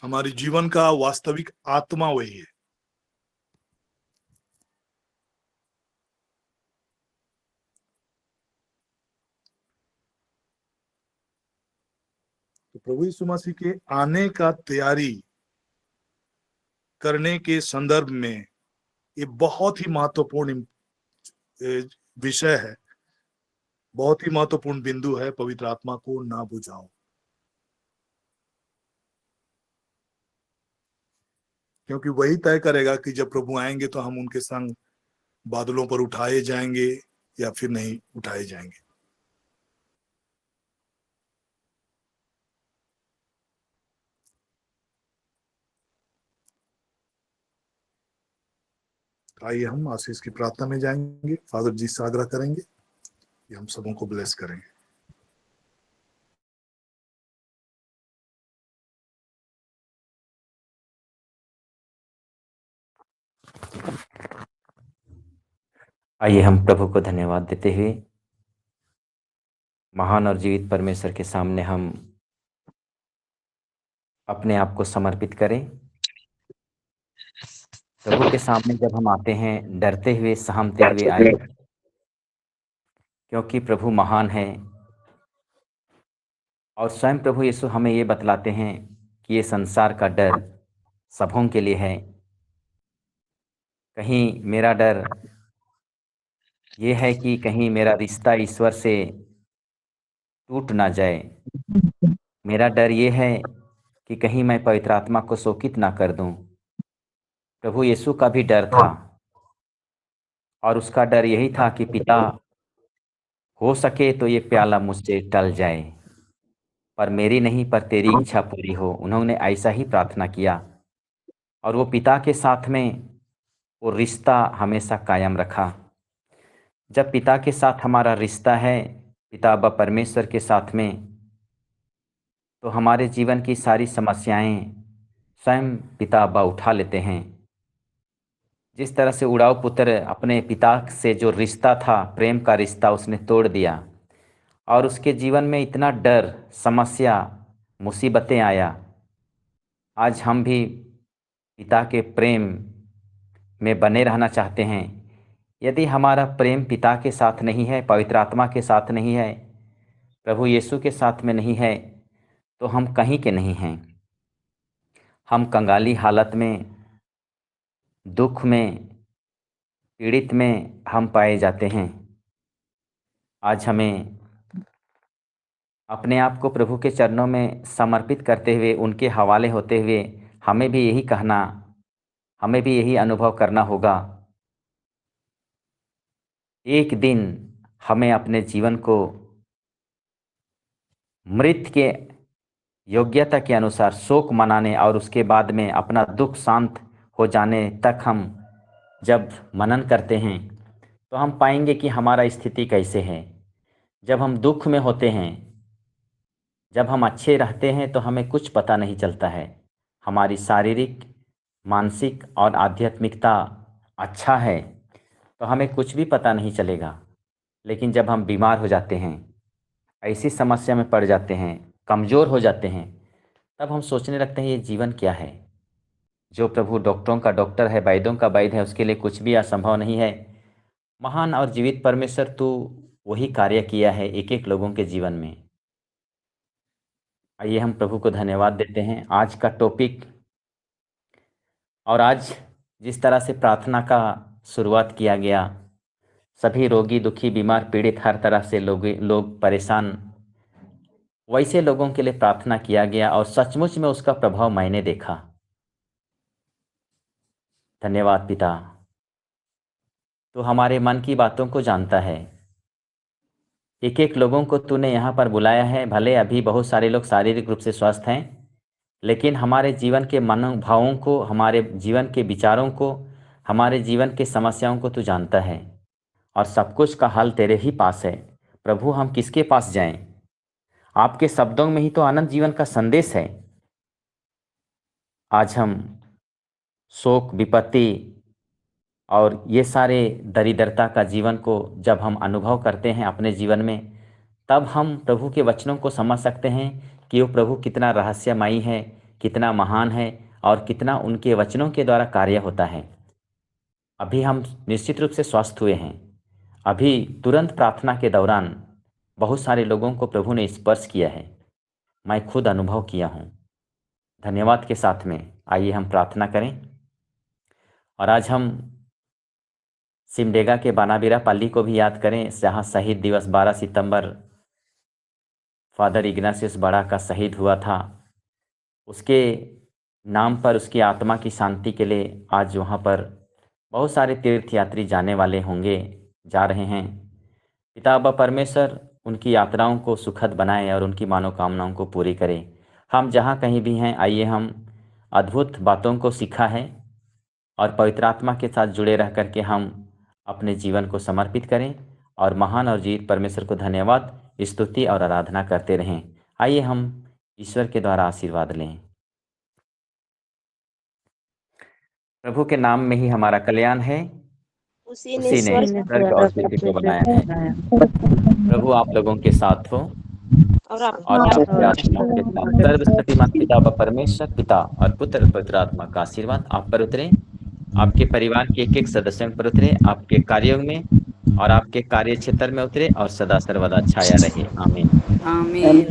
हमारे जीवन का वास्तविक आत्मा वही है। तो प्रभु यीशु मसीह के आने का तैयारी करने के संदर्भ में ये बहुत ही महत्वपूर्ण विषय है, बहुत ही महत्वपूर्ण बिंदु है। पवित्र आत्मा को ना बुझाओ, क्योंकि वही तय करेगा कि जब प्रभु आएंगे तो हम उनके संग बादलों पर उठाए जाएंगे या फिर नहीं उठाए जाएंगे। आइए हम आशीष की प्रार्थना में जाएंगे। फादर जी से आग्रह करेंगे कि हम सबों को ब्लेस करेंगे। आइए हम प्रभु को धन्यवाद देते हुए महान और जीवित परमेश्वर के सामने हम अपने आप को समर्पित करें। प्रभु के सामने जब हम आते हैं, डरते हुए, सहमते हुए आए, क्योंकि प्रभु महान है। और स्वयं प्रभु यीशु हमें ये बतलाते हैं कि ये संसार का डर सबों के लिए है। कहीं मेरा डर ये है कि कहीं मेरा रिश्ता ईश्वर से टूट ना जाए। मेरा डर ये है कि कहीं मैं पवित्र आत्मा को शोकित ना कर दूं। प्रभु यीशु का भी डर था, और उसका डर यही था कि पिता, हो सके तो ये प्याला मुझसे टल जाए, पर मेरी नहीं पर तेरी इच्छा पूरी हो। उन्होंने ऐसा ही प्रार्थना किया, और वो पिता के साथ में वो रिश्ता हमेशा कायम रखा। जब पिता के साथ हमारा रिश्ता है, पिता व परमेश्वर के साथ में, तो हमारे जीवन की सारी समस्याएं स्वयं पिता अब्बा उठा लेते हैं। जिस तरह से उड़ाऊ पुत्र अपने पिता से जो रिश्ता था, प्रेम का रिश्ता, उसने तोड़ दिया, और उसके जीवन में इतना डर, समस्या, मुसीबतें आया। आज हम भी पिता के प्रेम में बने रहना चाहते हैं। यदि हमारा प्रेम पिता के साथ नहीं है, पवित्र आत्मा के साथ नहीं है, प्रभु यीशु के साथ में नहीं है, तो हम कहीं के नहीं हैं। हम कंगाली हालत में, दुख में, पीड़ित में हम पाए जाते हैं। आज हमें अपने आप को प्रभु के चरणों में समर्पित करते हुए, उनके हवाले होते हुए, हमें भी यही कहना, हमें भी यही अनुभव करना होगा। एक दिन हमें अपने जीवन को मृत के योग्यता के अनुसार शोक मनाने और उसके बाद में अपना दुख शांत हो जाने तक हम जब मनन करते हैं तो हम पाएंगे कि हमारा स्थिति कैसे है। जब हम दुख में होते हैं, जब हम अच्छे रहते हैं तो हमें कुछ पता नहीं चलता है। हमारी शारीरिक, मानसिक और आध्यात्मिकता अच्छा है तो हमें कुछ भी पता नहीं चलेगा। लेकिन जब हम बीमार हो जाते हैं, ऐसी समस्या में पड़ जाते हैं, कमज़ोर हो जाते हैं, तब हम सोचने लगते हैं ये जीवन क्या है। जो प्रभु डॉक्टरों का डॉक्टर है, वैद्यों का वैद्य है, उसके लिए कुछ भी असंभव नहीं है। महान और जीवित परमेश्वर तू वही कार्य किया है एक एक लोगों के जीवन में। आइए हम प्रभु को धन्यवाद देते हैं। आज का टॉपिक और आज जिस तरह से प्रार्थना का शुरुआत किया गया, सभी रोगी, दुखी, बीमार, पीड़ित, हर तरह से लोग परेशान, वैसे लोगों के लिए प्रार्थना किया गया और सचमुच में उसका प्रभाव मैंने देखा। धन्यवाद पिता, तो हमारे मन की बातों को जानता है। एक एक लोगों को तूने यहाँ पर बुलाया है। भले अभी बहुत सारे लोग शारीरिक रूप से स्वस्थ हैं, लेकिन हमारे जीवन के मनोभावों को, हमारे जीवन के विचारों को, हमारे जीवन के समस्याओं को तू जानता है और सब कुछ का हल तेरे ही पास है। प्रभु, हम किसके पास जाएं? आपके शब्दों में ही तो अनंत जीवन का संदेश है। आज हम शोक, विपत्ति और ये सारे दरिद्रता का जीवन को जब हम अनुभव करते हैं अपने जीवन में, तब हम प्रभु के वचनों को समझ सकते हैं कि वो प्रभु कितना रहस्यमयी है, कितना महान है और कितना उनके वचनों के द्वारा कार्य होता है। अभी हम निश्चित रूप से स्वस्थ हुए हैं। अभी तुरंत प्रार्थना के दौरान बहुत सारे लोगों को प्रभु ने स्पर्श किया है। मैं खुद अनुभव किया हूँ। धन्यवाद के साथ में आइए हम प्रार्थना करें। और आज हम सिमडेगा के बानाबीरा पाली को भी याद करें, जहाँ शहीद दिवस 12 सितंबर फादर इग्नासियस बड़ा का शहीद हुआ था। उसके नाम पर, उसकी आत्मा की शांति के लिए आज वहाँ पर बहुत सारे तीर्थयात्री जाने वाले होंगे, जा रहे हैं। पिता अब्बा परमेश्वर उनकी यात्राओं को सुखद बनाए और उनकी मनोकामनाओं को पूरी करे। हम जहाँ कहीं भी हैं, आइए हम अद्भुत बातों को सीखा है और पवित्र आत्मा के साथ जुड़े रह करके हम अपने जीवन को समर्पित करें और महान और जीवित परमेश्वर को धन्यवाद, स्तुति और आराधना करते रहें। आइए हम ईश्वर के द्वारा आशीर्वाद लें। प्रभु के नाम में ही हमारा कल्याण है। उसी ने स्वर्ग और पृथ्वी को बनाया है। प्रभु आप लोगों के साथ हो और आपके आत्मा के साथ। सर्वशक्तिमान पिता व परमेश्वर, पिता और पुत्र पवित्र आत्मा का आशीर्वाद आप पर उतरे, आपके परिवार के एक एक सदस्यों पर उतरे, आपके कार्यों में और आपके कार्य क्षेत्र में उतरे और सदा सर्वदा छाया रहे। आमीन। आमीन।